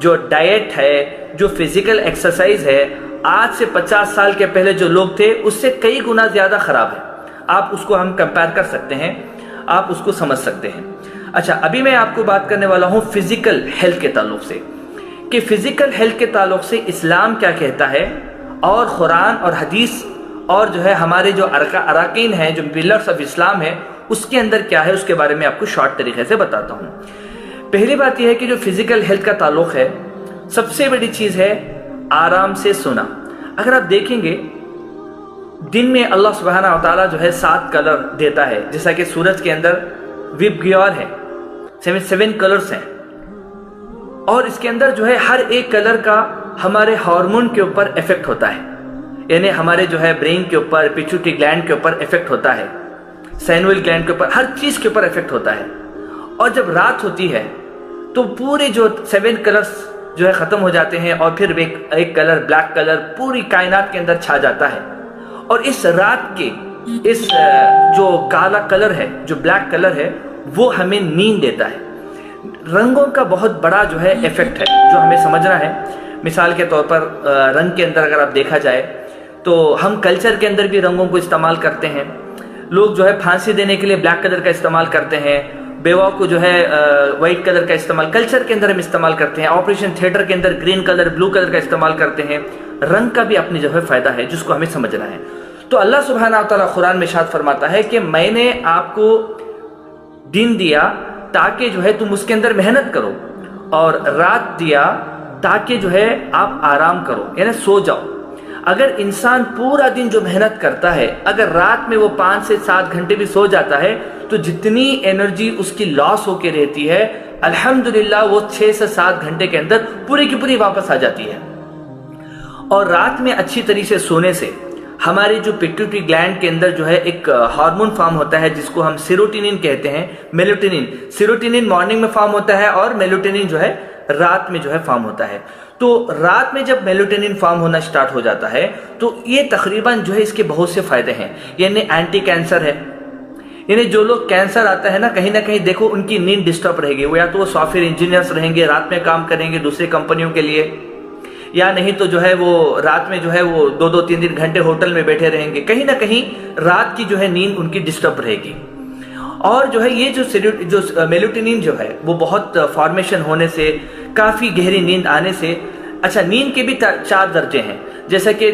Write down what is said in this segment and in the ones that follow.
جو ڈائٹ ہے، جو فزیکل ایکسرسائز ہے، آج سے 50 سال کے پہلے جو لوگ تھے اس سے کئی گنا زیادہ خراب ہے. آپ اس کو ہم کمپیئر کر سکتے ہیں، آپ اس کو سمجھ سکتے ہیں. اچھا، ابھی میں آپ کو بات کرنے والا ہوں فزیکل ہیلتھ کے تعلق سے، کہ فزیکل ہیلتھ کے تعلق سے اسلام کیا کہتا ہے، اور قرآن اور حدیث اور جو ہے ہمارے جو اراکین ہیں، جو پلرز آف اسلام ہے، اس کے اندر کیا ہے، اس کے بارے میں آپ کو شارٹ طریقے سے بتاتا ہوں. پہلی بات یہ ہے کہ جو فزیکل ہیلتھ کا تعلق ہے، سب سے بڑی چیز ہے آرام سے سونا. اگر آپ دیکھیں گے دن میں اللہ سبحانہ و تعالیٰ جو ہے 7 کلر دیتا ہے، جیسا کہ سورج کے اندر وبگیار ہے، 7 کلرز ہیں، اور اس کے اندر جو ہے ہر ایک کلر کا ہمارے ہارمون کے اوپر ایفیکٹ ہوتا ہے، یعنی ہمارے جو ہے برین کے اوپر، پیچوٹری گلینڈ کے اوپر ایفیکٹ ہوتا ہے، سائنوئل گلینڈ کے اوپر، ہر چیز کے اوپر ایفیکٹ ہوتا ہے. اور جب رات ہوتی ہے تو پورے جو 7 کلرز جو ہے ختم ہو جاتے ہیں، اور پھر ایک کلر، بلیک کلر، پوری کائنات کے اندر چھا جاتا ہے. اور اس رات کے اس جو کالا کلر ہے، جو بلیک کلر ہے، وہ ہمیں نیند دیتا ہے. رنگوں کا بہت بڑا جو ہے ایفیکٹ ہے جو ہمیں سمجھنا ہے. مثال کے طور پر رنگ کے اندر اگر آپ دیکھا جائے تو ہم کلچر کے اندر بھی رنگوں کو استعمال کرتے ہیں. لوگ جو ہے پھانسی دینے کے لیے بلیک کلر کا استعمال کرتے ہیں، بیوہ کو جو ہے وائٹ کلر کا استعمال کلچر کے اندر ہم استعمال کرتے ہیں. آپریشن تھیٹر کے اندر گرین کلر، بلو کلر کا استعمال کرتے ہیں. رنگ کا بھی اپنی جو ہے فائدہ ہے جس کو ہمیں سمجھنا ہے. تو اللہ سبحانہ وتعالیٰ قرآن میں ارشاد فرماتا ہے کہ میں نے آپ کو دن دیا تاکہ جو ہے تم اس کے اندر محنت کرو، اور رات دیا تاکہ جو ہے آپ آرام کرو، یعنی سو جاؤ. اگر انسان پورا دن جو محنت کرتا ہے، اگر رات میں وہ 5 سے 7 گھنٹے بھی سو جاتا ہے تو جتنی انرجی اس کی لاس ہو کے رہتی ہے، الحمدللہ وہ 6 سے 7 گھنٹے کے اندر پوری کی پوری واپس آ جاتی ہے. اور رات میں اچھی طریقے سے سونے سے ہماری جو پیٹیوٹری گلینڈ کے اندر جو ہے ایک ہارمون فارم ہوتا ہے جس کو ہم سیروٹونین کہتے ہیں، میلیٹونین. سیروٹونین مارننگ میں فارم ہوتا ہے اور میلیٹونین جو ہے رات میں جو ہے فارم ہوتا ہے. تو رات میں جب میلیٹونین فارم ہونا سٹارٹ ہو جاتا ہے تو یہ تقریباً جو ہے اس کے بہت سے فائدے ہیں. یعنی اینٹی کینسر ہے، یعنی جو لوگ کینسر آتا ہے نا کہیں دیکھو ان کی نیند ڈسٹرب رہے گی. وہ یا تو وہ سافٹ ویئر انجینئرس رہیں گے، رات میں کام کریں گے دوسری کمپنیوں کے لیے، یا نہیں تو جو ہے وہ رات میں جو ہے وہ 2-3 گھنٹے ہوٹل میں بیٹھے رہیں گے. کہیں نہ کہیں رات کی جو ہے نیند ان کی ڈسٹرب رہے گی. اور جو ہے یہ جو میلیٹونین جو ہے وہ بہت فارمیشن ہونے سے، کافی گہری نیند آنے سے. اچھا، نیند کے بھی 4 درجے ہیں، جیسا کہ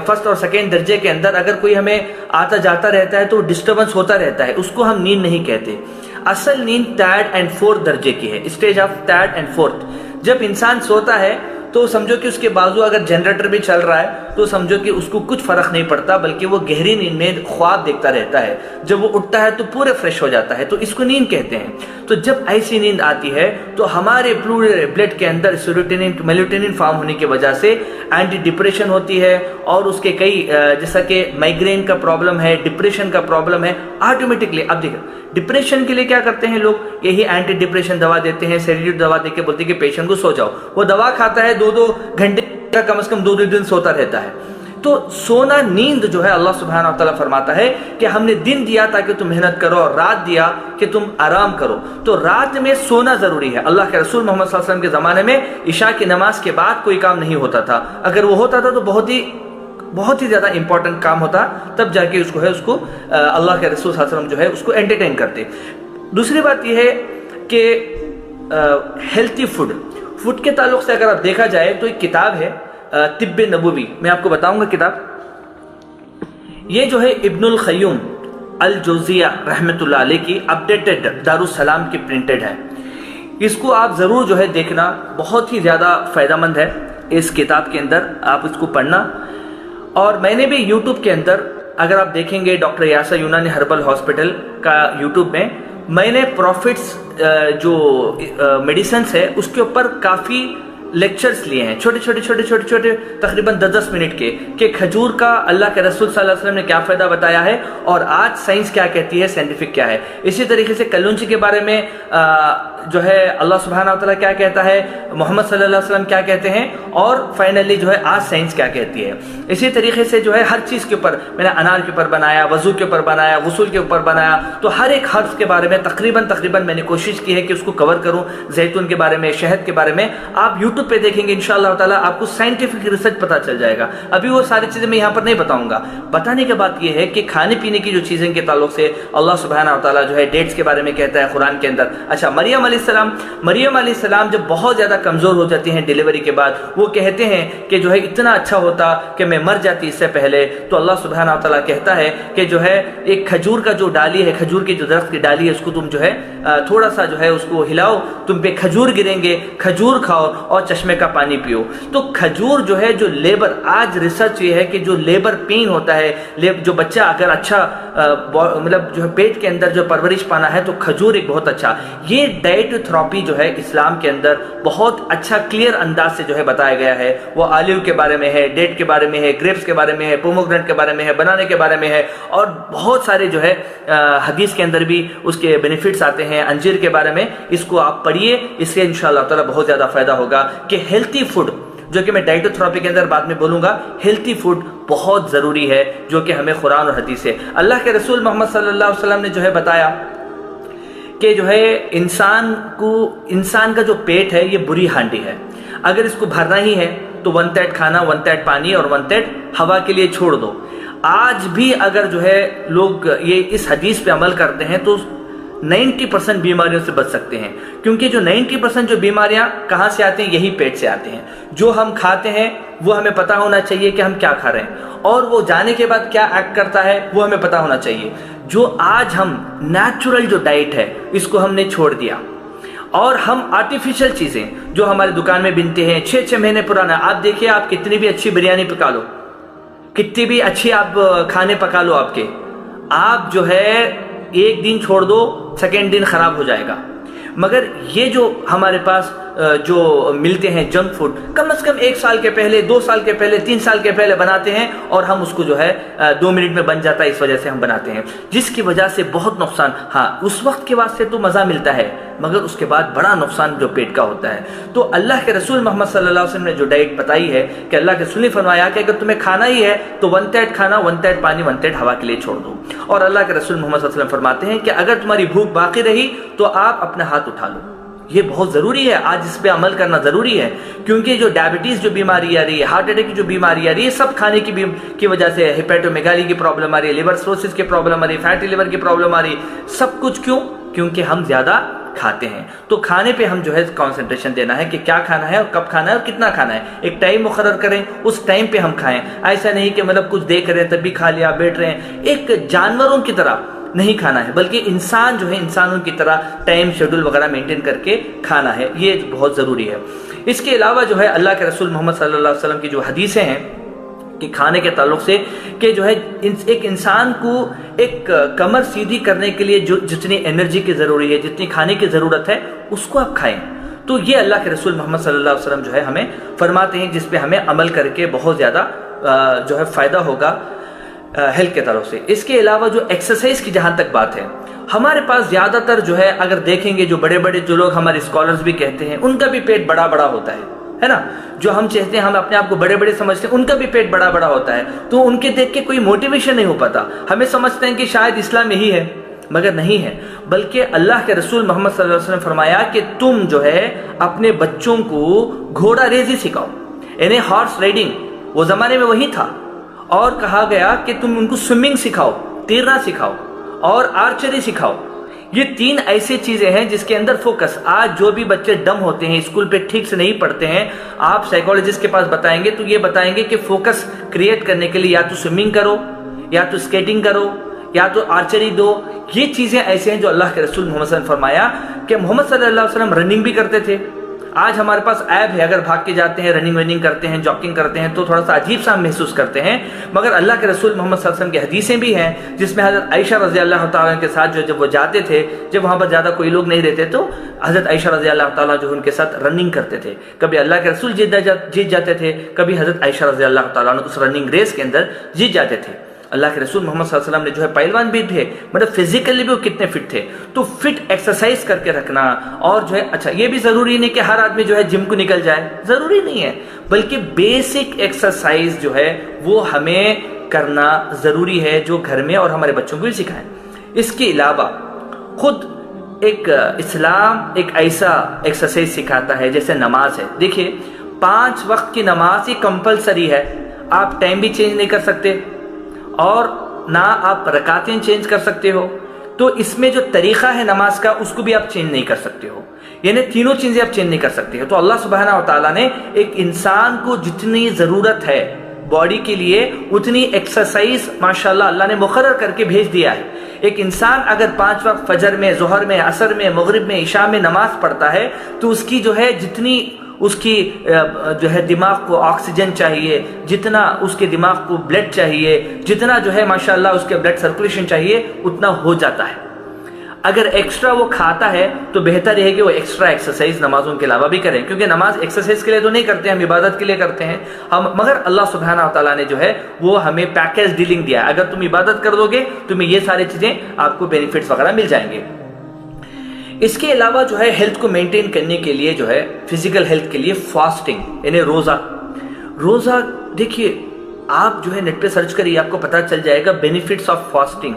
فرسٹ اور سیکنڈ درجے کے اندر اگر کوئی ہمیں آتا جاتا رہتا ہے تو ڈسٹربنس ہوتا رہتا ہے، اس کو ہم نیند نہیں کہتے. اصل نیند 3rd and 4th درجے کی ہے، stage of 3rd and 4th. جب انسان سوتا ہے تو سمجھو کہ اس کے بازو اگر جنریٹر بھی چل رہا ہے تو سمجھو کہ اس کو کچھ فرق نہیں پڑتا، بلکہ وہ گہری نیند میں خواب دیکھتا رہتا ہے. جب وہ اٹھتا ہے تو پورے فریش ہو جاتا ہے، تو اس کو نیند کہتے ہیں. تو جب ایسی نیند آتی ہے تو ہمارے بلڈ کے اندر سیروٹونین، میلیٹونین فارم ہونے کی وجہ سے اینٹی ڈپریشن ہوتی ہے، اور اس کے کئی جیسا کہ مائگرین کا پرابلم ہے، ڈپریشن کا پرابلم ہے، آٹومیٹکلی. اب دیکھیں ڈپریشن کے لیے کیا کرتے ہیں لوگ، یہی اینٹی ڈپریشن دوا دیتے ہیں، سیڈیٹیو دوا دے کے بولتے ہیں کہ پیشنٹ کو سو جاؤ. وہ دوا کھاتا ہے 2 گھنٹے کا، کم از کم 2 دن سوتا رہتا ہے. تو سونا، نیند جو ہے اللہ سبحانہ وتعالیٰ فرماتا ہے کہ ہم نے دن دیا تاکہ تم محنت کرو، اور رات دیا کہ تم آرام کرو. تو رات میں سونا ضروری ہے. اللہ کے رسول محمد صلی اللہ علیہ وسلم کے زمانے میں عشاء کی نماز کے بعد کوئی کام نہیں ہوتا تھا. اگر وہ ہوتا تھا تو بہت ہی زیادہ امپورٹنٹ کام ہوتا، تب جا کے اس کو اللہ کے رسول صلی اللہ علیہ وسلم جو ہے اس کو انٹرٹین کرتے. دوسری بات یہ ہے کہ ہیلتھی فوڈ کے تعلق سے اگر آپ دیکھا جائے تو ایک کتاب ہے طب نبوی، میں آپ کو بتاؤں گا کتاب. یہ جو ہے ابن القیم الجوزیہ رحمۃ اللہ علیہ کی اپڈیٹڈ دارالسلام کی پرنٹڈ ہے. اس کو آپ ضرور جو ہے دیکھنا، بہت ہی زیادہ فائدہ مند ہے. اس کتاب کے اندر آپ اس کو پڑھنا. اور میں نے بھی یوٹیوب کے اندر اگر آپ دیکھیں گے ڈاکٹر یاسر یونانی ہربل ہاسپٹل کا یوٹیوب میں نے پروفٹس جو میڈیسنس ہے اس کے اوپر کافی لیکچرز لیے ہیں چھوٹے تقریباً 10 منٹ کے کہ کھجور کا اللہ کے رسول صلی اللہ علیہ وسلم نے کیا فائدہ بتایا ہے اور آج سائنس کیا کہتی ہے، سائنٹیفک کیا ہے۔ اسی طریقے سے کلونچی کے بارے میں جو ہے اللہ سبحانہ و تعالیٰ کیا کہتا ہے، محمد صلی اللہ علیہ وسلم کیا کہتے ہیں، اور فائنلی جو ہے آج سائنس کیا کہتی ہے۔ اسی طریقے سے جو ہے ہر چیز کے اوپر میں نے انار کے اوپر بنایا، وضو کے اوپر بنایا، غسل کے اوپر بنایا، تو ہر ایک حرف کے بارے میں تقریباً میں نے کوشش کی ہے کہ اس کو کور کروں۔ زیتون کے بارے میں، شہد کے بارے میں آپ یوٹیوب پہ دیکھیں گے انشاءاللہ تعالیٰ آپ کو سائنٹیفک ریسرچ پتہ چل جائے گا۔ ابھی وہ ساری چیزیں میں یہاں پر نہیں بتاؤں گا۔ بتانے کے بات یہ ہے کہ کھانے پینے کی جو چیزیں کے تعلق سے اللہ سبحانہ و تعالیٰ جو ہے ڈیٹس کے بارے میں کہتا ہے قرآن کے اندر۔ اچھا، مریم علیہ السلام جب بہت زیادہ کمزور ہو جاتی ہیں ڈیلیوری کے بعد، وہ کہتے ہیں کہ جو ہے اتنا اچھا ہوتا کہ میں مر جاتی اس سے پہلے، تو اللہ سبحانہ و تعالیٰ کہتا ہے کہ جو ہے ایک کھجور کا جو ڈالی ہے، کھجور کی جو درخت کی ڈالی ہے، اس کو تم جو ہے تھوڑا سا جو ہے اس کو ہلاؤ، تم پہ کھجور گریں گے، کھجور کھاؤ اور چشمے کا پانی پیو۔ تو کھجور جو ہے جو لیبر، آج ریسرچ یہ ہے کہ جو لیبر پین ہوتا ہے، جو بچہ اگر اچھا مطلب جو ہے پیٹ کے اندر جو پرورش پانا ہے تو کھجور ایک بہت اچھا، یہ ڈائٹ تھراپی جو ہے اسلام کے اندر بہت اچھا کلیئر انداز سے جو ہے بتایا گیا ہے۔ وہ آلیو کے بارے میں ہے، ڈیٹ کے بارے میں ہے، گریپس کے بارے میں ہے، پوموگرینٹ کے بارے میں ہے، بنانے کے بارے میں ہے، اور بہت سارے جو ہے حدیث کے اندر بھی اس کے بینیفٹس آتے ہیں۔ انجیر کے بارے میں اس کو آپ پڑھیے، اس سے انشاءاللہ تعالی بہت زیادہ فائدہ ہوگا کہ ہیلتھی فوڈ، جو کہ میں ڈائٹ تھراپی کے اندر بعد میں بولوں گا، ہیلتھی فوڈ بہت ضروری ہے، جو کہ ہمیں قرآن اور حدیث سے اللہ کے رسول محمد صلی اللہ علیہ وسلم نے جو ہے بتایا کہ جو ہے انسان کا جو پیٹ ہے یہ بری ہانڈی ہے، اگر اس کو بھرنا ہی ہے تو 1/3 کھانا، 1/3 پانی اور 1/3 ہوا کے لیے چھوڑ دو۔ آج بھی اگر جو ہے لوگ یہ اس حدیث پہ عمل کرتے ہیں تو 90% بیماریوں سے بچ سکتے ہیں، کیونکہ جو 90% جو بیماریاں کہاں سے آتے ہیں، یہی پیٹ سے آتے ہیں۔ جو ہم کھاتے ہیں وہ ہمیں پتہ ہونا چاہیے کہ ہم کیا کھا رہے ہیں، اور وہ جانے کے بعد کیا ایکٹ کرتا ہے وہ ہمیں پتہ ہونا چاہیے۔ جو آج ہم نیچرل جو ڈائٹ ہے اس کو ہم نے چھوڑ دیا، اور ہم آرٹیفیشل چیزیں جو ہمارے دکان میں بنتے ہیں 6 مہینے پرانا، آپ دیکھیے آپ کتنی بھی اچھی بریانی پکا لو، کتنی بھی اچھی آپ کھانے پکا لو، آپ جو ہے ایک دن چھوڑ دو، سیکنڈ دن خراب ہو جائے گا۔ مگر یہ جو ہمارے پاس جو ملتے ہیں جنک فوڈ، کم از کم 1 سال کے پہلے، 2 سال کے پہلے، 3 سال کے پہلے بناتے ہیں، اور ہم اس کو جو ہے 2 منٹ میں بن جاتا ہے، اس وجہ سے ہم بناتے ہیں، جس کی وجہ سے بہت نقصان۔ ہاں، اس وقت کے واسطے تو مزہ ملتا ہے، مگر اس کے بعد بڑا نقصان جو پیٹ کا ہوتا ہے۔ تو اللہ کے رسول محمد صلی اللہ علیہ وسلم نے جو ڈائٹ بتائی ہے کہ اللہ کے رسول نے فرمایا کہ اگر تمہیں کھانا ہی ہے تو 1/3 کھانا، 1/3 پانی، 1/3 ہوا کے لیے چھوڑ دو۔ اور اللہ کے رسول محمد صلی اللہ علیہ وسلم فرماتے ہیں کہ اگر تمہاری بھوک باقی رہی تو آپ اپنا ہاتھ اٹھا لو۔ یہ بہت ضروری ہے، آج اس پہ عمل کرنا ضروری ہے، کیونکہ جو ڈائبٹیز جو بیماری آ رہی ہے، ہارٹ اٹیک کی جو بیماری آ رہی ہے، سب کھانے کی وجہ سے، ہیپیٹومیگالی کی پرابلم آ رہی ہے، لیور سروسس کی پرابلم آ رہی ہے، فیٹی لیور کی پرابلم آ رہی ہے، سب کچھ کیوں؟ کیونکہ ہم زیادہ کھاتے ہیں۔ تو کھانے پہ ہم جو ہے کانسنٹریشن دینا ہے کہ کیا کھانا ہے اور کب کھانا ہے اور کتنا کھانا ہے، ایک ٹائم مقرر کریں، اس ٹائم پہ ہم کھائیں۔ ایسا نہیں کہ مطلب کچھ دیکھ رہے ہیں تب بھی کھا لیا، بیٹھ رہے ہیں، ایک جانوروں کی طرح نہیں کھانا ہے، بلکہ انسان جو ہے انسانوں کی طرح ٹائم شیڈول وغیرہ مینٹین کر کے کھانا ہے، یہ بہت ضروری ہے۔ اس کے علاوہ جو ہے اللہ کے رسول محمد صلی اللہ علیہ وسلم کی جو حدیثیں ہیں کہ کھانے کے تعلق سے، کہ جو ہے ایک انسان کو ایک کمر سیدھی کرنے کے لیے جو جتنی انرجی کی ضروری ہے، جتنی کھانے کی ضرورت ہے، اس کو آپ کھائیں۔ تو یہ اللہ کے رسول محمد صلی اللہ علیہ وسلم جو ہے ہمیں فرماتے ہیں، جس پہ ہمیں عمل کر کے بہت زیادہ جو ہے فائدہ ہوگا ہیلتھ کے طرف سے۔ اس کے علاوہ جو ایکسرسائز کی جہاں تک بات ہے، ہمارے پاس زیادہ تر جو ہے اگر دیکھیں گے جو بڑے بڑے جو لوگ ہمارے اسکالرز بھی کہتے ہیں، ان کا بھی پیٹ بڑا بڑا ہوتا ہے نا، جو ہم چاہتے ہیں ہم اپنے آپ کو بڑے بڑے سمجھتے ہیں، ان کا بھی پیٹ بڑا بڑا ہوتا ہے، تو ان کے دیکھ کے کوئی موٹیویشن نہیں ہو پاتا۔ ہمیں سمجھتے ہیں کہ شاید اسلام یہی ہے، مگر نہیں ہے، بلکہ اللہ کے رسول محمد صلی اللہ علیہ وسلم فرمایا کہ تم جو ہے اپنے بچوں کو گھوڑا ریزی سکھاؤ، یعنی ہارس رائڈنگ، وہ زمانے میں وہی تھا، اور کہا گیا کہ تم ان کو سوئمنگ سکھاؤ، تیرنا سکھاؤ اور آرچری سکھاؤ۔ یہ 3 ایسی چیزیں ہیں جس کے اندر فوکس، آج جو بھی بچے ڈم ہوتے ہیں، اسکول پہ ٹھیک سے نہیں پڑھتے ہیں، آپ سائیکالوجسٹ کے پاس بتائیں گے تو یہ بتائیں گے کہ فوکس کریٹ کرنے کے لیے یا تو سوئمنگ کرو، یا تو اسکیٹنگ کرو، یا تو آرچری دو۔ یہ چیزیں ایسے ہیں جو اللہ کے رسول محمد صلی اللہ علیہ وسلم فرمایا کہ محمد صلی اللہ علیہ وسلم رننگ بھی کرتے تھے، آج ہمارے پاس ایپ ہے، اگر بھاگ کے جاتے ہیں، رننگ کرتے ہیں، جاگنگ کرتے ہیں تو تھوڑا سا عجیب سا ہم محسوس کرتے ہیں، مگر اللہ کے رسول محمد صلی اللہ علیہ وسلم کی حدیثیں بھی ہیں جس میں حضرت عائشہ رضی اللہ تعالیٰ کے ساتھ جب وہ جاتے تھے، جب وہاں پر زیادہ کوئی لوگ نہیں رہتے تو حضرت عائشہ رضی اللہ تعالیٰ جو ان کے ساتھ رننگ کرتے تھے، کبھی اللہ کے رسول جیت جاتے تھے، کبھی حضرت عائشہ رضی اللہ تعالیٰ اس رننگ ریس کے اندر جیت جاتے تھے۔ اللہ کے رسول محمد صلی اللہ علیہ وسلم نے جو ہے پہلوان بھی تھے، مطلب فزیکلی بھی وہ کتنے فٹ تھے، تو فٹ ایکسرسائز کر کے رکھنا، اور جو ہے اچھا یہ بھی ضروری نہیں کہ ہر آدمی جو ہے جم کو نکل جائے، ضروری نہیں ہے، بلکہ بیسک ایکسرسائز جو ہے وہ ہمیں کرنا ضروری ہے، جو گھر میں اور ہمارے بچوں کو بھی سکھائیں۔ اس کے علاوہ خود ایک اسلام ایک ایسا ایکسرسائز سکھاتا ہے جیسے نماز ہے۔ دیکھیے 5 وقت کی نماز ہی کمپلسری ہے، آپ ٹائم بھی چینج نہیں کر سکتے اور نہ آپ رکعتیں چینج کر سکتے ہو، تو اس میں جو طریقہ ہے نماز کا اس کو بھی آپ چینج نہیں کر سکتے ہو، یعنی تینوں چیزیں آپ چینج نہیں کر سکتے ہو۔ تو اللہ سبحانہ و تعالیٰ نے ایک انسان کو جتنی ضرورت ہے باڈی کے لیے اتنی ایکسرسائز ماشاءاللہ اللہ نے مقرر کر کے بھیج دیا ہے۔ ایک انسان اگر 5 وقت فجر میں، ظہر میں، عصر میں، مغرب میں، عشاء میں نماز پڑھتا ہے تو اس کی جو ہے جتنی اس کی جو ہے دماغ کو آکسیجن چاہیے، جتنا اس کے دماغ کو بلڈ چاہیے، جتنا جو ہے ماشاءاللہ اس کے بلڈ سرکولیشن چاہیے اتنا ہو جاتا ہے۔ اگر ایکسٹرا وہ کھاتا ہے تو بہتر ہے کہ وہ ایکسٹرا ایکسرسائز نمازوں کے علاوہ بھی کریں، کیونکہ نماز ایکسرسائز کے لیے تو نہیں کرتے، ہم عبادت کے لیے کرتے ہیں ہم، مگر اللہ سبحانہ و تعالیٰ نے جو ہے وہ ہمیں پیکیج ڈیلنگ دیا ہے، اگر تم عبادت کر دو گے تمہیں یہ ساری چیزیں آپ کو بینیفٹس وغیرہ مل جائیں گے۔ اس کے علاوہ جو ہے ہیلتھ کو مینٹین کرنے کے لیے جو ہے فزیکل ہیلتھ کے لیے فاسٹنگ یعنی روزہ دیکھیے آپ جو ہے نیٹ پہ سرچ کریے، آپ کو پتہ چل جائے گا بینیفٹس آف فاسٹنگ۔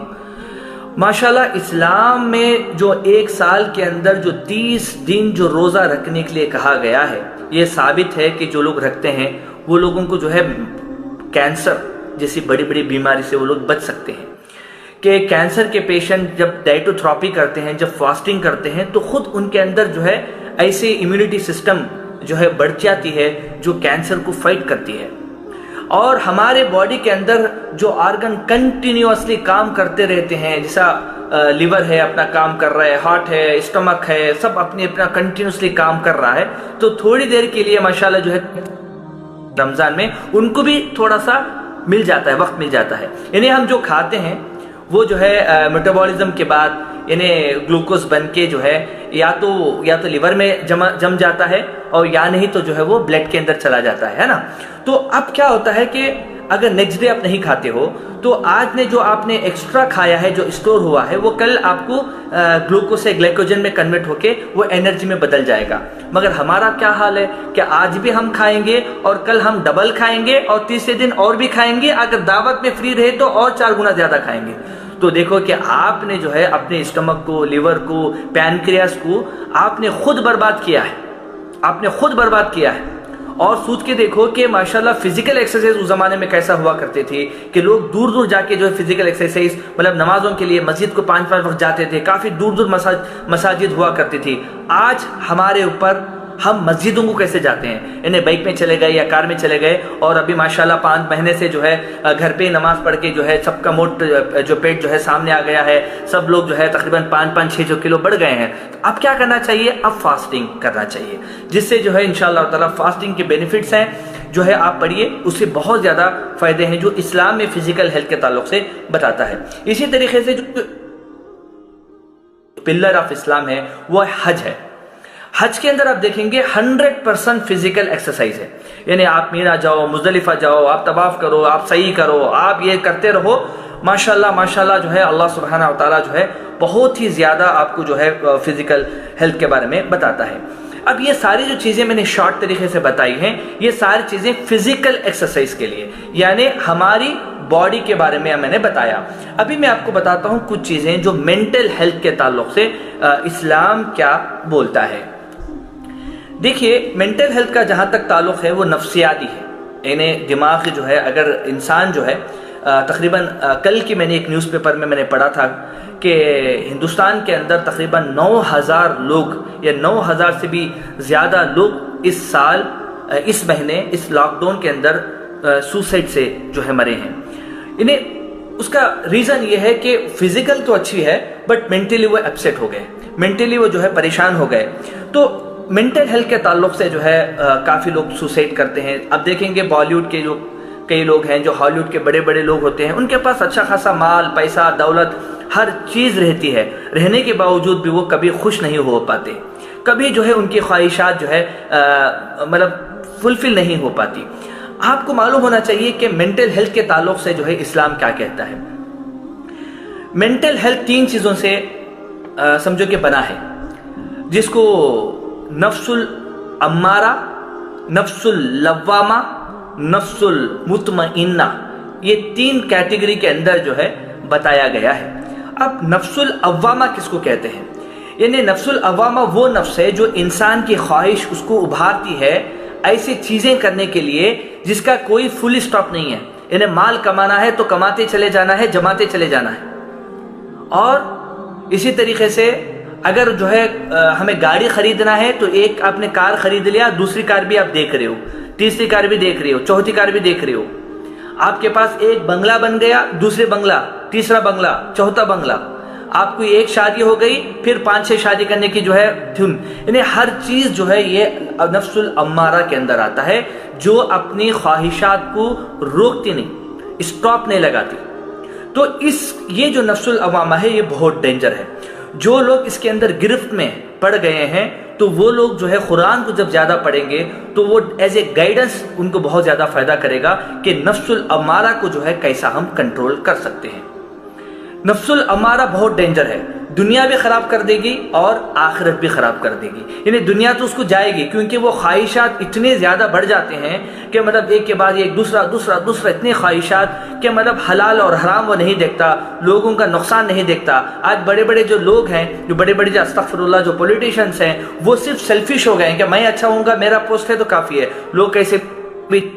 ماشاءاللہ اسلام میں جو 1 سال کے اندر جو 30 دن جو روزہ رکھنے کے لیے کہا گیا ہے، یہ ثابت ہے کہ جو لوگ رکھتے ہیں وہ لوگوں کو جو ہے کینسر جیسی بڑی بڑی بیماری سے وہ لوگ بچ سکتے ہیں، کہ کینسر کے پیشنٹ جب ڈائٹوتھراپی کرتے ہیں، جب فاسٹنگ کرتے ہیں تو خود ان کے اندر جو ہے ایسے امیونٹی سسٹم جو ہے بڑھ جاتی ہے جو کینسر کو فائٹ کرتی ہے، اور ہمارے باڈی کے اندر جو آرگن کنٹینیوسلی کام کرتے رہتے ہیں، جیسا لیور ہے اپنا کام کر رہا ہے، ہارٹ ہے، اسٹمک ہے، سب اپنا کنٹینیوسلی کام کر رہا ہے، تو تھوڑی دیر کے لیے ماشاءاللہ جو ہے رمضان میں ان کو بھی تھوڑا سا مل جاتا ہے، وقت مل جاتا ہے، یعنی ہم جو کھاتے ہیں وہ جو ہے میٹابولزم کے بعد یعنی گلوکوز بن کے جو ہے یا تو لیور میں جم جاتا ہے، اور یا نہیں تو جو ہے وہ بلڈ کے اندر چلا جاتا ہے نا۔ تو اب کیا ہوتا ہے کہ اگر نیکسٹ ڈے آپ نہیں کھاتے ہو تو آج نے جو آپ نے ایکسٹرا کھایا ہے، جو اسٹور ہوا ہے، وہ کل آپ کو گلوکوز سے گلائکوجن میں کنورٹ ہو کے وہ انرجی میں بدل جائے گا۔ مگر ہمارا کیا حال ہے کہ آج بھی ہم کھائیں گے اور کل ہم ڈبل کھائیں گے اور تیسرے دن اور بھی کھائیں گے، اگر دعوت میں فری رہے تو اور 4 گنا زیادہ کھائیں گے۔ تو دیکھو کہ آپ نے جو ہے اپنے اسٹمک کو، لیور کو، پینکریاس کو آپ نے خود برباد کیا ہے، آپ نے خود برباد کیا ہے۔ اور سوچ کے دیکھو کہ ماشاءاللہ فزیکل ایکسرسائز اس زمانے میں کیسا ہوا کرتے تھے کہ لوگ دور دور جا کے جو ہے فزیکل ایکسرسائز مطلب نمازوں کے لیے مسجد کو 5 وقت جاتے تھے، کافی دور دور مساجد ہوا کرتی تھی۔ آج ہمارے اوپر ہم مسجدوں کو کیسے جاتے ہیں، انہیں بائک میں چلے گئے یا کار میں چلے گئے، اور ابھی ماشاءاللہ 5 مہینے سے جو ہے گھر پہ نماز پڑھ کے جو ہے سب کا موٹ جو پیٹ جو ہے سامنے آ گیا ہے، سب لوگ جو ہے تقریباً 5-6 کلو بڑھ گئے ہیں۔ اب کیا کرنا چاہیے؟ اب فاسٹنگ کرنا چاہیے، جس سے جو ہے انشاءاللہ تعالیٰ فاسٹنگ کے بینیفٹس ہیں جو ہے آپ پڑھیے، اس سے بہت زیادہ فائدے ہیں جو اسلام میں فزیکل ہیلتھ کے تعلق سے بتاتا ہے۔ اسی طریقے سے جو پلر آف اسلام ہے وہ حج ہے۔ حج کے اندر آپ دیکھیں گے 100% فزیکل ایکسرسائز ہے، یعنی آپ مینا جاؤ، مزدلفہ جاؤ، آپ طواف کرو، آپ سعی کرو، آپ یہ کرتے رہو، ماشاءاللہ جو ہے اللہ سبحانہ و تعالیٰ جو ہے بہت ہی زیادہ آپ کو جو ہے فزیکل ہیلتھ کے بارے میں بتاتا ہے۔ اب یہ ساری جو چیزیں میں نے شارٹ طریقے سے بتائی ہیں، یہ ساری چیزیں فزیکل ایکسرسائز کے لیے، یعنی ہماری باڈی کے بارے میں میں نے بتایا۔ ابھی میں آپ کو بتاتا ہوں کچھ چیزیں جو مینٹل ہیلتھ کے تعلق سے اسلام کیا بولتا ہے۔ دیکھیے مینٹل ہیلتھ کا جہاں تک تعلق ہے وہ نفسیاتی ہے، یعنی دماغ جو ہے اگر انسان جو ہے تقریباً کل کی میں نے ایک نیوز پیپر میں نے پڑھا تھا کہ ہندوستان کے اندر تقریباً 9000 لوگ یا 9000 سے بھی زیادہ لوگ اس سال اس مہینے اس لاک ڈاؤن کے اندر سوسائڈ سے جو ہے مرے ہیں۔ انہیں اس کا ریزن یہ ہے کہ فزیکل تو اچھی ہے بٹ مینٹلی وہ اپسیٹ ہو گئے، مینٹلی وہ جو ہے پریشان ہو گئے۔ تو منٹل ہیلتھ کے تعلق سے جو ہے کافی لوگ سوسائڈ کرتے ہیں. اب دیکھیں گے بالی ووڈ کے جو کئی لوگ ہیں، جو ہالی ووڈ کے بڑے بڑے لوگ ہوتے ہیں، ان کے پاس اچھا خاصا مال، پیسہ، دولت، ہر چیز رہتی ہے، رہنے کے باوجود بھی وہ کبھی خوش نہیں ہو پاتے، کبھی جو ہے ان کی خواہشات جو ہے مطلب فلفل نہیں ہو پاتی. آپ کو معلوم ہونا چاہیے کہ منٹل ہیلتھ کے تعلق سے جو ہے اسلام کیا کہتا ہے. منٹل ہیلتھ 3 چیزوں سے سمجھو کہ بنا ہے، جس کو نفس الامارہ، نفس اللوامہ، نفس المطمئنہ، یہ 3 کیٹیگری کے اندر جو ہے بتایا گیا ہے. اب نفس العوامہ کس کو کہتے ہیں؟ یعنی نفس العوامہ وہ نفس ہے جو انسان کی خواہش اس کو ابھارتی ہے ایسی چیزیں کرنے کے لیے جس کا کوئی فل سٹاپ نہیں ہے. یعنی مال کمانا ہے تو کماتے چلے جانا ہے، جماتے چلے جانا ہے. اور اسی طریقے سے اگر جو ہے ہمیں گاڑی خریدنا ہے تو ایک آپ نے کار خرید لیا، دوسری کار بھی آپ دیکھ رہے ہو، تیسری کار بھی دیکھ رہے ہو، چوتھی کار بھی دیکھ رہے ہو. آپ کے پاس ایک بنگلہ بن گیا، دوسرے بنگلہ، تیسرا بنگلہ، چوتھا بنگلہ. آپ کو ایک شادی ہو گئی، پھر 5-6 شادی کرنے کی جو ہے دھن. یعنی ہر چیز جو ہے یہ نفس الامارہ کے اندر آتا ہے، جو اپنی خواہشات کو روکتی نہیں، اسٹاپ نہیں لگاتی. تو یہ جو نفس العوامہ ہے یہ بہت ڈینجر ہے. جو لوگ اس کے اندر گرفت میں پڑ گئے ہیں تو وہ لوگ جو ہے قرآن کو جب زیادہ پڑھیں گے تو وہ ایز اے گائیڈنس ان کو بہت زیادہ فائدہ کرے گا کہ نفس الامارہ کو جو ہے کیسا ہم کنٹرول کر سکتے ہیں. نفس الامارہ بہت ڈینجر ہے، دنیا بھی خراب کر دے گی اور آخرت بھی خراب کر دے گی. یعنی دنیا تو اس کو جائے گی کیونکہ وہ خواہشات اتنے زیادہ بڑھ جاتے ہیں کہ مطلب ایک کے بعد ایک، دوسرا اتنے خواہشات کہ مطلب حلال اور حرام وہ نہیں دیکھتا، لوگوں کا نقصان نہیں دیکھتا. آج بڑے بڑے جو لوگ ہیں، جو بڑے بڑے جو استغفر اللہ جو پولیٹیشنز ہیں، وہ صرف سیلفش ہو گئے ہیں کہ میں اچھا ہوں گا، میرا پوسٹ ہے تو کافی ہے، لوگ کیسے بھی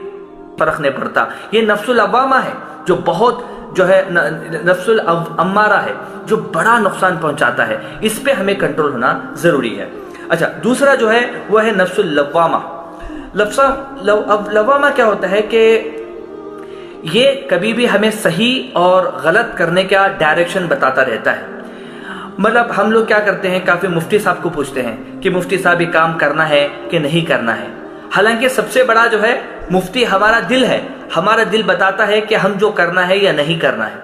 فرق نہیں پڑتا. یہ نفس العوامہ ہے جو بہت جو ہے نفس الامارہ ہے، جو بڑا نقصان پہنچاتا ہے. اس پہ ہمیں کنٹرول ہونا ضروری ہے. اچھا، دوسرا جو ہے وہ ہے نفس اللوامہ. لوامہ کیا ہوتا ہے کہ یہ کبھی بھی ہمیں صحیح اور غلط کرنے کا ڈائریکشن بتاتا رہتا ہے. مطلب ہم لوگ کیا کرتے ہیں، کافی مفتی صاحب کو پوچھتے ہیں کہ مفتی صاحب یہ کام کرنا ہے کہ نہیں کرنا ہے. حالانکہ سب سے بڑا جو ہے مفتی ہمارا دل ہے. ہمارا دل بتاتا ہے کہ ہم جو کرنا ہے یا نہیں کرنا ہے.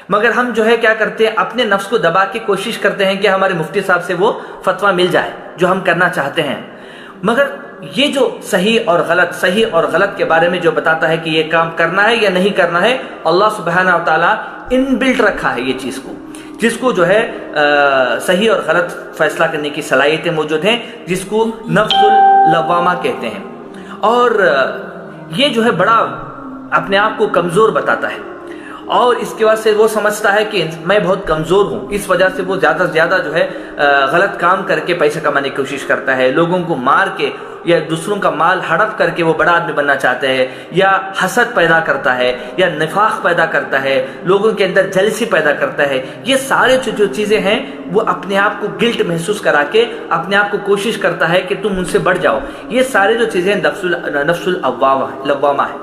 مگر ہم جو ہے کیا کرتے ہیں، اپنے نفس کو دبا کے کوشش کرتے ہیں کہ ہمارے مفتی صاحب سے وہ فتویٰ مل جائے جو ہم کرنا چاہتے ہیں. مگر یہ جو صحیح اور غلط کے بارے میں جو بتاتا ہے کہ یہ کام کرنا ہے یا نہیں کرنا ہے، اللہ سبحانہ و تعالیٰ ان بلٹ رکھا ہے یہ چیز کو، جس کو جو ہے صحیح اور غلط فیصلہ کرنے کی صلاحیتیں موجود ہیں، جس کو نفس اللوامہ کہتے ہیں. اور یہ جو ہے بڑا اپنے آپ کو کمزور بتاتا ہے، اور اس کے بعد سے وہ سمجھتا ہے کہ میں بہت کمزور ہوں. اس وجہ سے وہ زیادہ سے زیادہ جو ہے غلط کام کر کے پیسہ کمانے کی کوشش کرتا ہے، لوگوں کو مار کے یا دوسروں کا مال ہڑپ کر کے وہ بڑا آدمی بننا چاہتا ہے، یا حسد پیدا کرتا ہے، یا نفاق پیدا کرتا ہے، لوگوں کے اندر جلسی پیدا کرتا ہے. یہ سارے جو چیزیں ہیں وہ اپنے آپ کو گلٹ محسوس کرا کے اپنے آپ کو کوشش کرتا ہے کہ تم ان سے بڑھ جاؤ. یہ سارے جو چیزیں نفس اللوامہ ہے.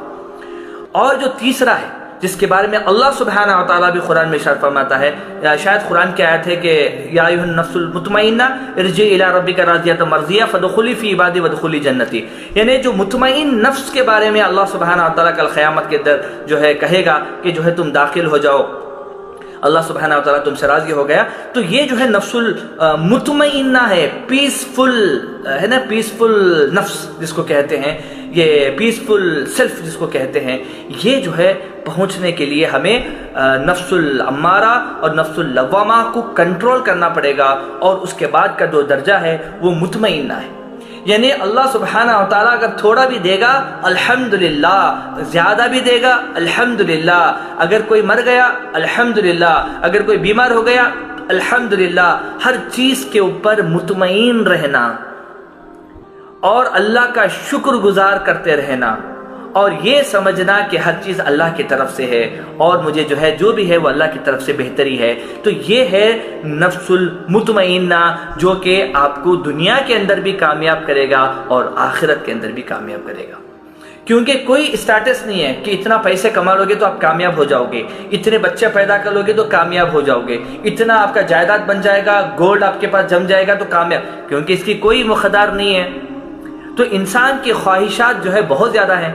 اور جو تیسرا ہے جس کے بارے میں اللہ سبحانہ و تعالیٰ بھی قرآن میں ارشاد فرماتا ہے، شاید قرآن کی آیت ہے کہ یا ایھا النفس المطمئنہ ارجعی الی ربک راضیۃ مرضیہ فادخلی فی عبادی وادخلی جنتی. یعنی جو مطمئن نفس کے بارے میں اللہ سبحانہ و تعالیٰ کل قیامت کے در جو ہے کہے گا کہ جو ہے تم داخل ہو جاؤ، اللہ سبحانہ و تعالیٰ تم سے راضی ہو گیا. تو یہ جو ہے نفس المطمئنہ ہے، پیسفل ہے نا، پیسفل نفس جس کو کہتے ہیں، یہ پیسفل سیلف جس کو کہتے ہیں. یہ جو ہے پہنچنے کے لیے ہمیں نفس الامارہ اور نفس اللوامہ کو کنٹرول کرنا پڑے گا، اور اس کے بعد کا جو درجہ ہے وہ مطمئنہ ہے. یعنی اللہ سبحانہ و تعالیٰ اگر تھوڑا بھی دے گا الحمدللہ، زیادہ بھی دے گا الحمدللہ، اگر کوئی مر گیا الحمدللہ، اگر کوئی بیمار ہو گیا الحمدللہ. ہر چیز کے اوپر مطمئن رہنا اور اللہ کا شکر گزار کرتے رہنا، اور یہ سمجھنا کہ ہر چیز اللہ کی طرف سے ہے اور مجھے جو ہے جو بھی ہے وہ اللہ کی طرف سے بہتری ہے. تو یہ ہے نفس المطمئنہ، جو کہ آپ کو دنیا کے اندر بھی کامیاب کرے گا اور آخرت کے اندر بھی کامیاب کرے گا. کیونکہ کوئی اسٹیٹس نہیں ہے کہ اتنا پیسے کما لوگے تو آپ کامیاب ہو جاؤ گے، اتنے بچے پیدا کر لوگے تو کامیاب ہو جاؤ گے، اتنا آپ کا جائیداد بن جائے گا، گولڈ آپ کے پاس جم جائے گا تو کامیاب، کیونکہ اس کی کوئی مقدار نہیں ہے۔ تو انسان کی خواہشات جو ہے بہت زیادہ ہیں۔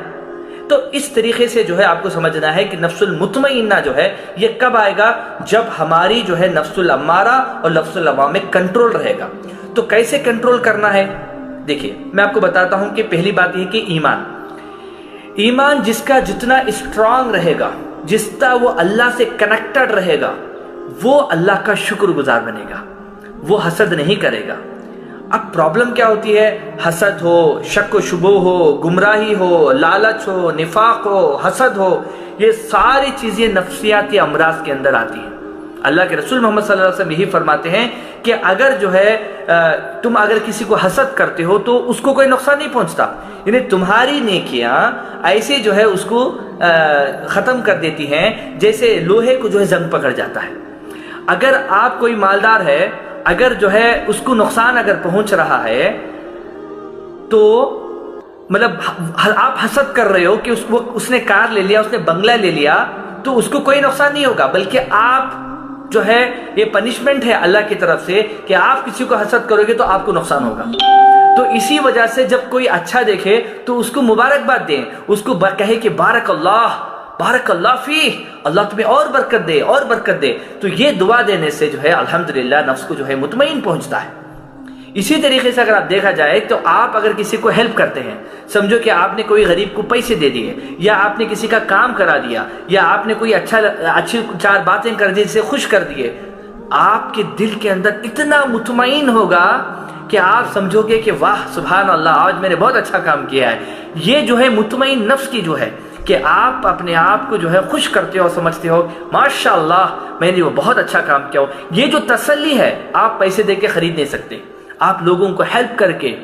تو اس طریقے سے جو ہے آپ کو سمجھنا ہے کہ نفس المطمئنہ جو ہے یہ کب آئے گا؟ جب ہماری جو ہے نفس الامارہ اور نفس اللوامہ میں کنٹرول رہے گا۔ تو کیسے کنٹرول کرنا ہے؟ دیکھیے میں آپ کو بتاتا ہوں کہ پہلی بات یہ کہ ایمان جس کا جتنا اسٹرانگ رہے گا، جس طرح وہ اللہ سے کنیکٹڈ رہے گا، وہ اللہ کا شکر گزار بنے گا، وہ حسد نہیں کرے گا۔ اب پرابلم کیا ہوتی ہے؟ حسد ہو، شک و شبہ ہو، گمراہی ہو، لالچ ہو، نفاق ہو، حسد ہو، یہ ساری چیزیں نفسیاتی امراض کے اندر آتی ہیں۔ اللہ کے رسول محمد صلی اللہ علیہ وسلم یہی فرماتے ہیں کہ اگر جو ہے تم اگر کسی کو حسد کرتے ہو تو اس کو کوئی نقصان نہیں پہنچتا، یعنی تمہاری نیکیاں ایسے جو ہے اس کو ختم کر دیتی ہیں جیسے لوہے کو جو ہے زنگ پکڑ جاتا ہے۔ اگر آپ کوئی مالدار ہے، اگر جو ہے اس کو نقصان اگر پہنچ رہا ہے تو مطلب آپ حسد کر رہے ہو کہ اس نے کار لے لیا، اس نے بنگلہ لے لیا، تو اس کو کوئی نقصان نہیں ہوگا، بلکہ آپ جو ہے یہ پنشمنٹ ہے اللہ کی طرف سے کہ آپ کسی کو حسد کرو گے تو آپ کو نقصان ہوگا۔ تو اسی وجہ سے جب کوئی اچھا دیکھے تو اس کو مبارکباد دیں، اس کو کہے کہ بارک اللہ فی، اللہ تمہیں اور برکت دے اور برکت دے۔ تو یہ دعا دینے سے جو ہے الحمدللہ نفس کو جو ہے مطمئن پہنچتا ہے۔ اسی طریقے سے اگر آپ دیکھا جائے تو آپ اگر کسی کو ہیلپ کرتے ہیں، سمجھو کہ آپ نے کوئی غریب کو پیسے دے دیے، یا آپ نے کسی کا کام کرا دیا، یا آپ نے کوئی اچھی چار باتیں کر دی جسے خوش کر دیے، آپ کے دل کے اندر اتنا مطمئن ہوگا کہ آپ سمجھو گے کہ واہ سبحان اللہ، آج میں نے بہت اچھا کام کیا ہے۔ یہ جو ہے مطمئن نفس کی جو ہے کہ آپ اپنے آپ کو جو ہے خوش کرتے ہو، سمجھتے ہو ماشاءاللہ میں نے وہ بہت اچھا کام کیا ہو۔ یہ جو تسلی ہے آپ پیسے دے کے خرید نہیں سکتے۔ آپ لوگوں کو ہیلپ کر کے،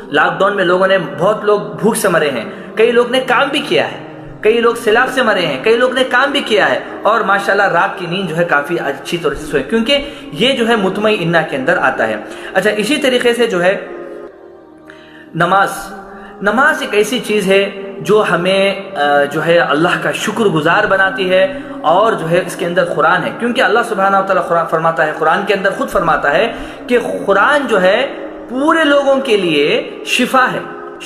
لاک ڈاؤن میں لوگوں نے بہت لوگ بھوک سے مرے ہیں، کئی لوگ نے کام بھی کیا ہے، کئی لوگ سیلاب سے مرے ہیں، کئی لوگ نے کام بھی کیا ہے، اور ماشاءاللہ رات کی نیند جو ہے کافی اچھی طور سے سوئے، کیونکہ یہ جو ہے مطمئنہ کے اندر آتا ہے۔ اچھا اسی طریقے سے جو ہے نماز ایک ایسی چیز ہے جو ہمیں جو ہے اللہ کا شکر گزار بناتی ہے، اور جو ہے اس کے اندر قرآن ہے، کیونکہ اللہ سبحانہ وتعالیٰ فرماتا ہے، قرآن کے اندر خود فرماتا ہے کہ قرآن جو ہے پورے لوگوں کے لیے شفا ہے،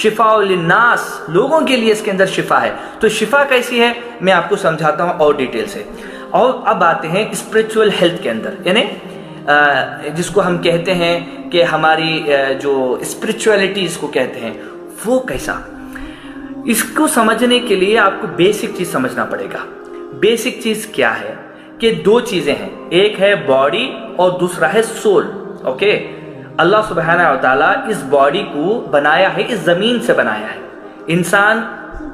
شفاء للناس، لوگوں کے لیے اس کے اندر شفا ہے۔ تو شفا کیسی ہے میں آپ کو سمجھاتا ہوں اور ڈیٹیل سے۔ اور اب آتے ہیں اسپریچول ہیلتھ کے اندر، یعنی جس کو ہم کہتے ہیں کہ ہماری جو اسپریچولیٹی اس کو کہتے ہیں، وہ کیسا؟ اس کو سمجھنے کے لیے آپ کو بیسک چیز سمجھنا پڑے گا۔ بیسک چیز کیا ہے کہ دو چیزیں ہیں، ایک ہے باڈی اور دوسرا ہے سول۔ اوکے، اللہ سبحانہ وتعالیٰ اس باڈی کو بنایا ہے، اس زمین سے بنایا ہے۔ انسان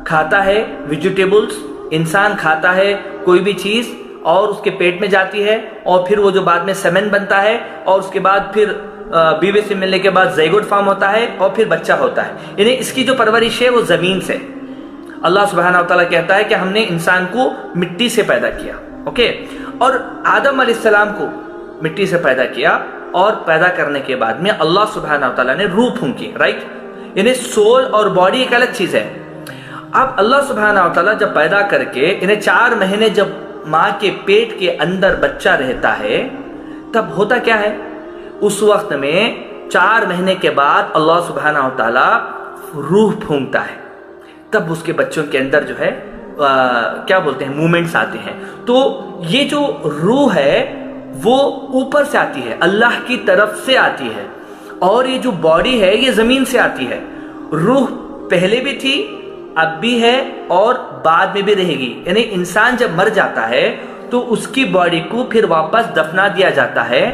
کھاتا ہے ویجیٹیبلز، انسان کھاتا ہے کوئی بھی چیز اور اس کے پیٹ میں جاتی ہے، اور پھر وہ جو بعد میں سیمن بنتا ہے، اور اس کے بعد پھر بیوی سے ملنے کے بعد زیگوٹ فارم ہوتا ہے، اور پھر بچہ ہوتا ہے۔ یعنی اس کی جو پرورش ہے وہ زمین سے۔ اللہ سبحانہ وتعالیٰ کہتا ہے کہ ہم نے انسان کو مٹی سے پیدا کیا، اوکے، اور آدم علیہ السلام کو مٹی سے پیدا کیا، اور پیدا کرنے کے بعد میں اللہ سبحانہ وتعالیٰ نے روح پھونکی، رائٹ؟ یعنی سول اور باڈی ایک الگ چیز ہے۔ اب اللہ سبحانہ وتعالیٰ جب پیدا کر کے انہیں 4 مہینے جب ماں کے پیٹ کے اندر بچہ رہتا ہے، تب ہوتا کیا ہے؟ اس وقت میں 4 مہینے کے بعد اللہ سبحانہ وتعالیٰ روح پھونکتا ہے، تب اس کے بچوں کے اندر جو ہے کیا بولتے ہیں، مومنٹس آتے ہیں۔ تو یہ جو روح ہے وہ اوپر سے آتی ہے، اللہ کی طرف سے آتی ہے، اور یہ جو باڈی ہے یہ زمین سے آتی ہے۔ روح پہلے بھی تھی، اب بھی ہے، اور بعد میں بھی رہے گی۔ یعنی انسان جب مر جاتا ہے تو اس کی باڈی کو پھر واپس دفنا دیا جاتا ہے،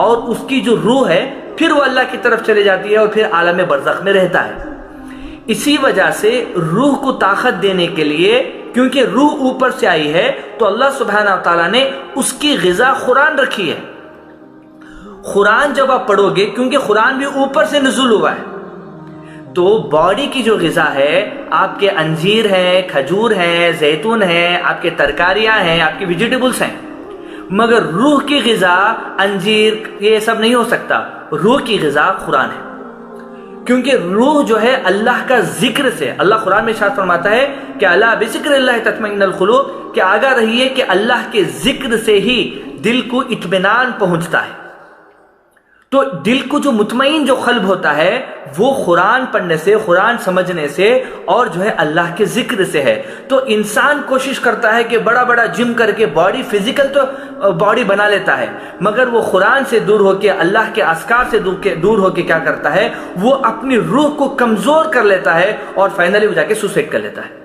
اور اس کی جو روح ہے پھر وہ اللہ کی طرف چلے جاتی ہے، اور پھر عالم برزخ میں رہتا ہے۔ اسی وجہ سے روح کو طاقت دینے کے لیے، کیونکہ روح اوپر سے آئی ہے، تو اللہ سبحانہ وتعالیٰ نے اس کی غذا قرآن رکھی ہے۔ قرآن جب آپ پڑھو گے، کیونکہ قرآن بھی اوپر سے نزول ہوا ہے، تو باڈی کی جو غذا ہے، آپ کے انجیر ہیں، کھجور ہیں، زیتون ہیں، آپ کے ترکاریاں ہیں، آپ کے ویجیٹیبلز ہیں، مگر روح کی غذا انجیر یہ سب نہیں ہو سکتا۔ روح کی غذا قرآن ہے، کیونکہ روح جو ہے اللہ کا ذکر سے، اللہ قرآن میں ارشاد فرماتا ہے کہ الا بذکر اللہ تطمئن القلوب، کہ آگاہ رہیے کہ اللہ کے ذکر سے ہی دل کو اطمینان پہنچتا ہے۔ تو دل کو جو مطمئن جو قلب ہوتا ہے وہ قرآن پڑھنے سے، قرآن سمجھنے سے اور جو ہے اللہ کے ذکر سے ہے۔ تو انسان کوشش کرتا ہے کہ بڑا بڑا جم کر کے باڈی، فزیکل تو باڈی بنا لیتا ہے، مگر وہ قرآن سے دور ہو کے، اللہ کے اذکار سے دور ہو کے کیا کرتا ہے، وہ اپنی روح کو کمزور کر لیتا ہے اور فائنلی وہ جا کے سوسائڈ کر لیتا ہے۔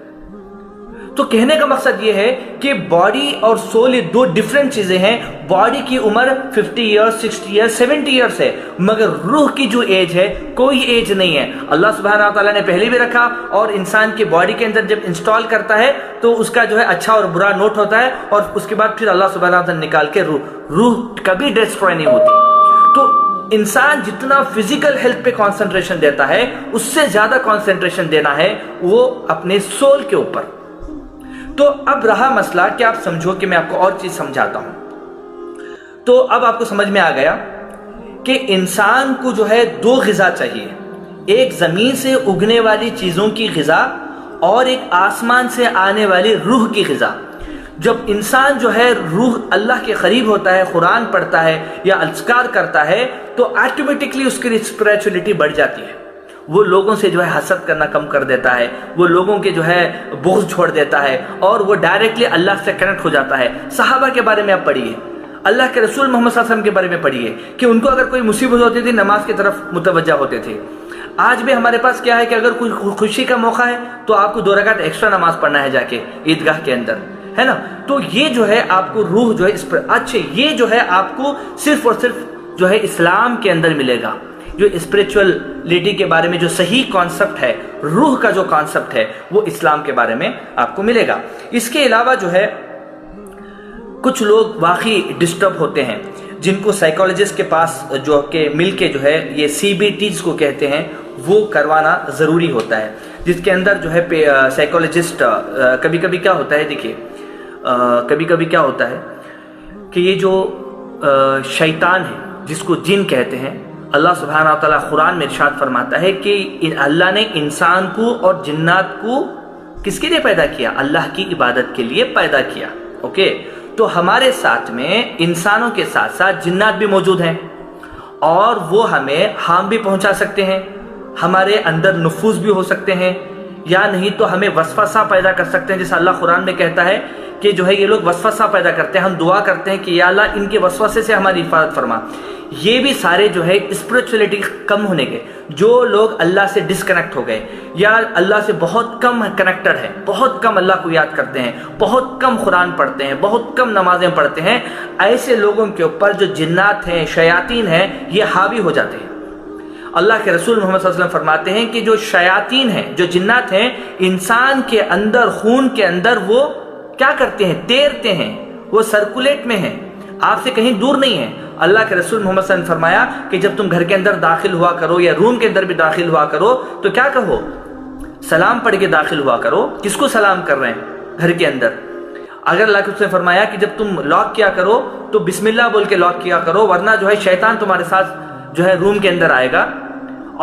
تو کہنے کا مقصد یہ ہے کہ باڈی اور سول یہ دو ڈیفرنٹ چیزیں ہیں۔ باڈی کی عمر 50 ایئرز، 60 ایئرز، 70 ایئرز ہے، مگر روح کی جو ایج ہے کوئی ایج نہیں ہے۔ اللہ سبحانہ وتعالیٰ نے پہلے بھی رکھا، اور انسان کی باڈی کے اندر جب انسٹال کرتا ہے تو اس کا جو ہے اچھا اور برا نوٹ ہوتا ہے، اور اس کے بعد پھر اللہ سبحانہ وتعالیٰ نکال کے روح کبھی ڈسٹروائے نہیں ہوتی۔ تو انسان جتنا فزیکل ہیلتھ پہ کانسنٹریشن دیتا ہے، اس سے زیادہ کانسنٹریشن دینا ہے وہ اپنے سول کے اوپر۔ تو اب رہا مسئلہ کہ آپ سمجھو کہ میں آپ کو اور چیز سمجھاتا ہوں۔ تو اب آپ کو سمجھ میں آ گیا کہ انسان کو جو ہے دو غذا چاہیے، ایک زمین سے اگنے والی چیزوں کی غذا اور ایک آسمان سے آنے والی روح کی غذا۔ جب انسان جو ہے روح اللہ کے قریب ہوتا ہے، قرآن پڑھتا ہے یا اذکار کرتا ہے، تو آٹومیٹکلی اس کی اسپریچولیٹی بڑھ جاتی ہے۔ وہ لوگوں سے جو ہے حسد کرنا کم کر دیتا ہے، وہ لوگوں کے جو ہے بغض چھوڑ دیتا ہے، اور وہ ڈائریکٹلی اللہ سے کنیکٹ ہو جاتا ہے۔ صحابہ کے بارے میں آپ پڑھیے، اللہ کے رسول محمد صلی اللہ علیہ وسلم کے بارے میں پڑھیے کہ ان کو اگر کوئی مصیبت ہوتی تھی نماز کی طرف متوجہ ہوتے تھے۔ آج بھی ہمارے پاس کیا ہے کہ اگر کوئی خوشی کا موقع ہے تو آپ کو 2 رکعت ایکسٹرا نماز پڑھنا ہے جا کے عیدگاہ کے اندر، ہے نا۔ تو یہ جو ہے آپ کو روح جو ہے اس پر اچھے، یہ جو ہے آپ کو صرف اور صرف جو ہے اسلام کے اندر ملے گا۔ جو اسپریچولیٹی کے بارے میں جو صحیح کانسیپٹ ہے، روح کا جو کانسیپٹ ہے، وہ اسلام کے بارے میں آپ کو ملے گا۔ اس کے علاوہ جو ہے کچھ لوگ واقعی ڈسٹرب ہوتے ہیں، جن کو سائیکالوجسٹ کے پاس جو کہ مل کے جو ہے یہ CBT جس کو کہتے ہیں وہ کروانا ضروری ہوتا ہے، جس کے اندر جو ہے سائیکالوجسٹ کبھی کبھی کیا ہوتا ہے، دیکھیے کبھی کبھی کیا ہوتا ہے کہ یہ جو شیطان ہے جس کو جن کہتے ہیں، اللہ سبحانہ وتعالیٰ قرآن میں ارشاد فرماتا ہے کہ اللہ نے انسان کو اور جنات کو کس کے لیے پیدا کیا؟ اللہ کی عبادت کے لیے پیدا کیا۔ اوکے، تو ہمارے ساتھ میں انسانوں کے ساتھ ساتھ جنات بھی موجود ہیں، اور وہ ہمیں ہارم بھی پہنچا سکتے ہیں، ہمارے اندر نفوذ بھی ہو سکتے ہیں، یا نہیں تو ہمیں وسوسہ پیدا کر سکتے ہیں، جیسا اللہ قرآن میں کہتا ہے کہ جو ہے یہ لوگ وسوسہ پیدا کرتے ہیں۔ ہم دعا کرتے ہیں کہ یا اللہ ان کے وسوسے سے ہماری حفاظت فرما۔ یہ بھی سارے جو ہے اسپریچولیٹی کم ہونے کے، جو لوگ اللہ سے ڈسکنیکٹ ہو گئے یا اللہ سے بہت کم کنیکٹڈ ہے، بہت کم اللہ کو یاد کرتے ہیں، بہت کم قرآن پڑھتے ہیں، بہت کم نمازیں پڑھتے ہیں، ایسے لوگوں کے اوپر جو جنات ہیں، شیاطین ہیں، یہ حاوی ہو جاتے ہیں۔ اللہ کے رسول محمد صلی اللہ علیہ وسلم فرماتے ہیں کہ جو شیاطین ہیں، جو جنات ہیں، انسان کے اندر، خون کے اندر وہ کیا کرتے ہیں؟ تیرتے ہیں، وہ سرکولیٹ میں ہیں، آپ سے کہیں دور نہیں ہیں۔ اللہ کے رسول محمد صلی اللہ علیہ وسلم نے فرمایا کہ جب تم گھر کے اندر داخل ہوا کرو یا روم کے اندر بھی داخل ہوا کرو تو کیا کہو؟ سلام پڑھ کے داخل ہوا کرو۔ کس کو سلام کر رہے ہیں گھر کے اندر؟ اگر اللہ کے رسول نے فرمایا کہ جب تم لاک کیا کرو تو بسم اللہ بول کے لاک کیا کرو، ورنہ جو ہے شیطان تمہارے ساتھ جو ہے روم کے اندر آئے گا۔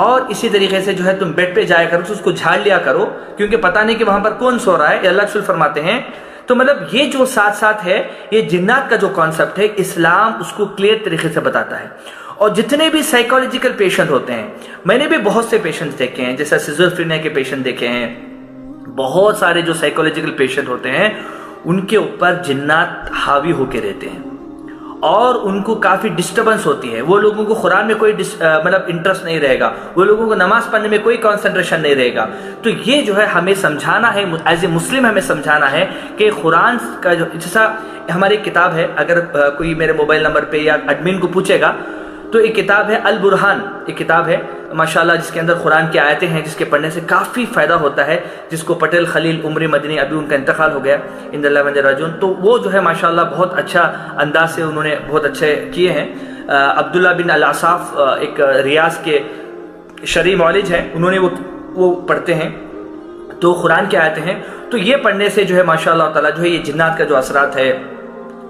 اور اسی طریقے سے جو ہے تم بیڈ پہ جایا کرو تو اس کو جھاڑ لیا کرو، کیونکہ پتہ نہیں کہ وہاں پر کون سو رہا ہے، یہ اللہ کے رسول فرماتے ہیں۔ تو مطلب یہ جو ساتھ ساتھ ہے، یہ جنات کا جو کانسیپٹ ہے، اسلام اس کو کلیئر طریقے سے بتاتا ہے۔ اور جتنے بھی سائیکالوجیکل پیشنٹ ہوتے ہیں، میں نے بھی بہت سے پیشنٹس دیکھے ہیں، جیسا سیزوفرینیا کے پیشنٹ دیکھے ہیں، بہت سارے جو سائیکالوجیکل پیشنٹ ہوتے ہیں ان کے اوپر جنات حاوی ہو کے رہتے ہیں، اور ان کو کافی ڈسٹربنس ہوتی ہے۔ وہ لوگوں کو قرآن میں کوئی مطلب انٹرسٹ نہیں رہے گا، وہ لوگوں کو نماز پڑھنے میں کوئی کنسنٹریشن نہیں رہے گا۔ تو یہ جو ہے ہمیں سمجھانا ہے، ایز اے مسلم ہمیں سمجھانا ہے کہ قرآن کا جو، جیسا ہماری کتاب ہے، اگر کوئی میرے موبائل نمبر پہ یا ایڈمن کو پوچھے گا تو ایک کتاب ہے البرہان، ایک کتاب ہے ماشاءاللہ جس کے اندر قرآن کی آیتیں ہیں، جس کے پڑھنے سے کافی فائدہ ہوتا ہے، جس کو پٹیل خلیل عمری مدنی، ابھی ان کا انتقال ہو گیا، ان اللہ و راجعون، تو وہ جو ہے ماشاءاللہ بہت اچھا انداز سے انہوں نے بہت اچھے کیے ہیں۔ عبداللہ بن الاصاف ایک ریاض کے شرعی معالج ہیں، انہوں نے وہ پڑھتے ہیں تو قرآن کی آیتیں ہیں، تو یہ پڑھنے سے جو ہے ماشاءاللہ تعالیٰ جو ہے یہ جنات کا جو اثرات ہے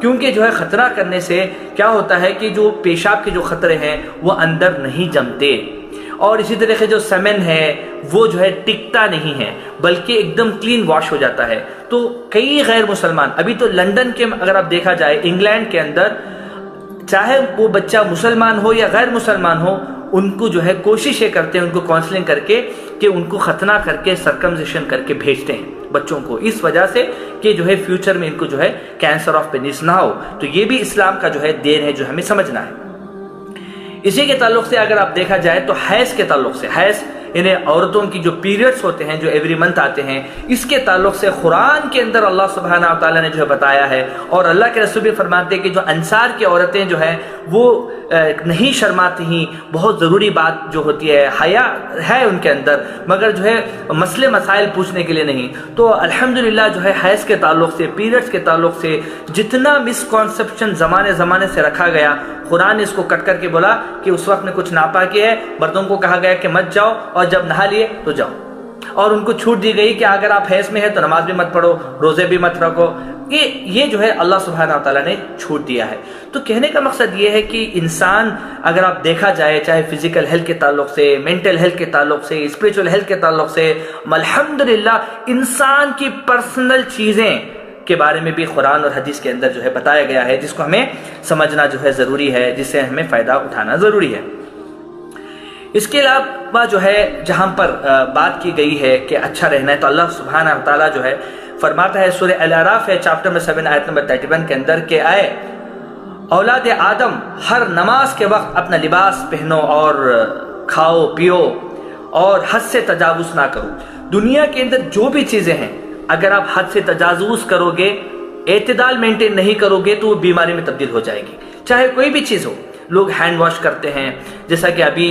کیونکہ جو ہے خطرہ کرنے سے کیا ہوتا ہے کہ جو پیشاب کے جو خطرے ہیں وہ اندر نہیں جمتے، اور اسی طریقے جو سمن ہے وہ جو ہے ٹکتا نہیں ہے بلکہ ایک دم کلین واش ہو جاتا ہے۔ تو کئی غیر مسلمان، ابھی تو لندن کے اگر آپ دیکھا جائے، انگلینڈ کے اندر، چاہے وہ بچہ مسلمان ہو یا غیر مسلمان ہو، ان کو جو ہے کوشش یہ کرتے ہیں ان کو کاؤنسلنگ کر کے کہ ان کو ختنہ کر کے سرکمزیشن کر کے بھیجتے ہیں بچوں کو، اس وجہ سے کہ جو ہے فیوچر میں ان کو جو ہے کینسر آف پینس نہ ہو۔ تو یہ بھی اسلام کا جو ہے دین ہے جو ہمیں سمجھنا ہے۔ اسی کے تعلق سے اگر آپ دیکھا جائے تو حیض کے تعلق سے، حیض یعنی عورتوں کی جو پیریڈز ہوتے ہیں جو ایوری منتھ آتے ہیں، اس کے تعلق سے قرآن کے اندر اللہ سبحانہ و تعالیٰ نے جو ہے بتایا ہے، اور اللہ کے رسول بھی فرماتے ہیں کہ جو انصار کی عورتیں جو ہیں وہ نہیں شرماتی ہیں، بہت ضروری بات جو ہوتی ہے، حیا ہے ان کے اندر، مگر جو ہے مسئلے مسائل پوچھنے کے لیے نہیں۔ تو الحمدللہ جو ہے حیض کے تعلق سے، پیریڈز کے تعلق سے جتنا مسکانسیپشن زمانے سے رکھا گیا، قرآن نے اس کو کٹ کر کے بولا کہ اس وقت میں کچھ ناپاکی ہے، مردوں کو کہا گیا کہ مت جاؤ، اور جب نہا لیے تو جاؤ، اور ان کو چھوٹ دی گئی کہ اگر آپ حیض میں ہے تو نماز بھی مت پڑھو، روزے بھی مت رکھو۔ یہ جو ہے اللہ سبحانہ وتعالیٰ نے چھوٹ دیا ہے۔ تو کہنے کا مقصد یہ ہے کہ انسان اگر آپ دیکھا جائے، چاہے فزیکل ہیلتھ کے تعلق سے، مینٹل ہیلتھ کے تعلق سے، اسپریچول ہیلتھ کے تعلق سے، الحمدللہ انسان کی پرسنل چیزیں کے بارے میں بھی قرآن اور حدیث کے اندر جو ہے بتایا گیا ہے، جس کو ہمیں سمجھنا جو ہے ضروری ہے، جس سے ہمیں فائدہ اٹھانا ضروری ہے۔ اس کے علاوہ جو ہے جہاں پر بات کی گئی ہے کہ اچھا رہنا ہے، تو اللہ سبحانہ و تعالیٰ جو ہے فرماتا ہے، سورہ الاعراف ہے چیپٹر نمبر 7 آیت نمبر 31 کے اندر کہ اے اولاد آدم، ہر نماز کے وقت اپنا لباس پہنو اور کھاؤ پیو اور حد سے تجاوز نہ کرو۔ دنیا کے اندر جو بھی چیزیں ہیں، اگر آپ حد سے تجاوز کرو گے، اعتدال مینٹین نہیں کرو گے، تو وہ بیماری میں تبدیل ہو جائے گی، چاہے کوئی بھی چیز ہو۔ لوگ ہینڈ واش کرتے ہیں، جیسا کہ ابھی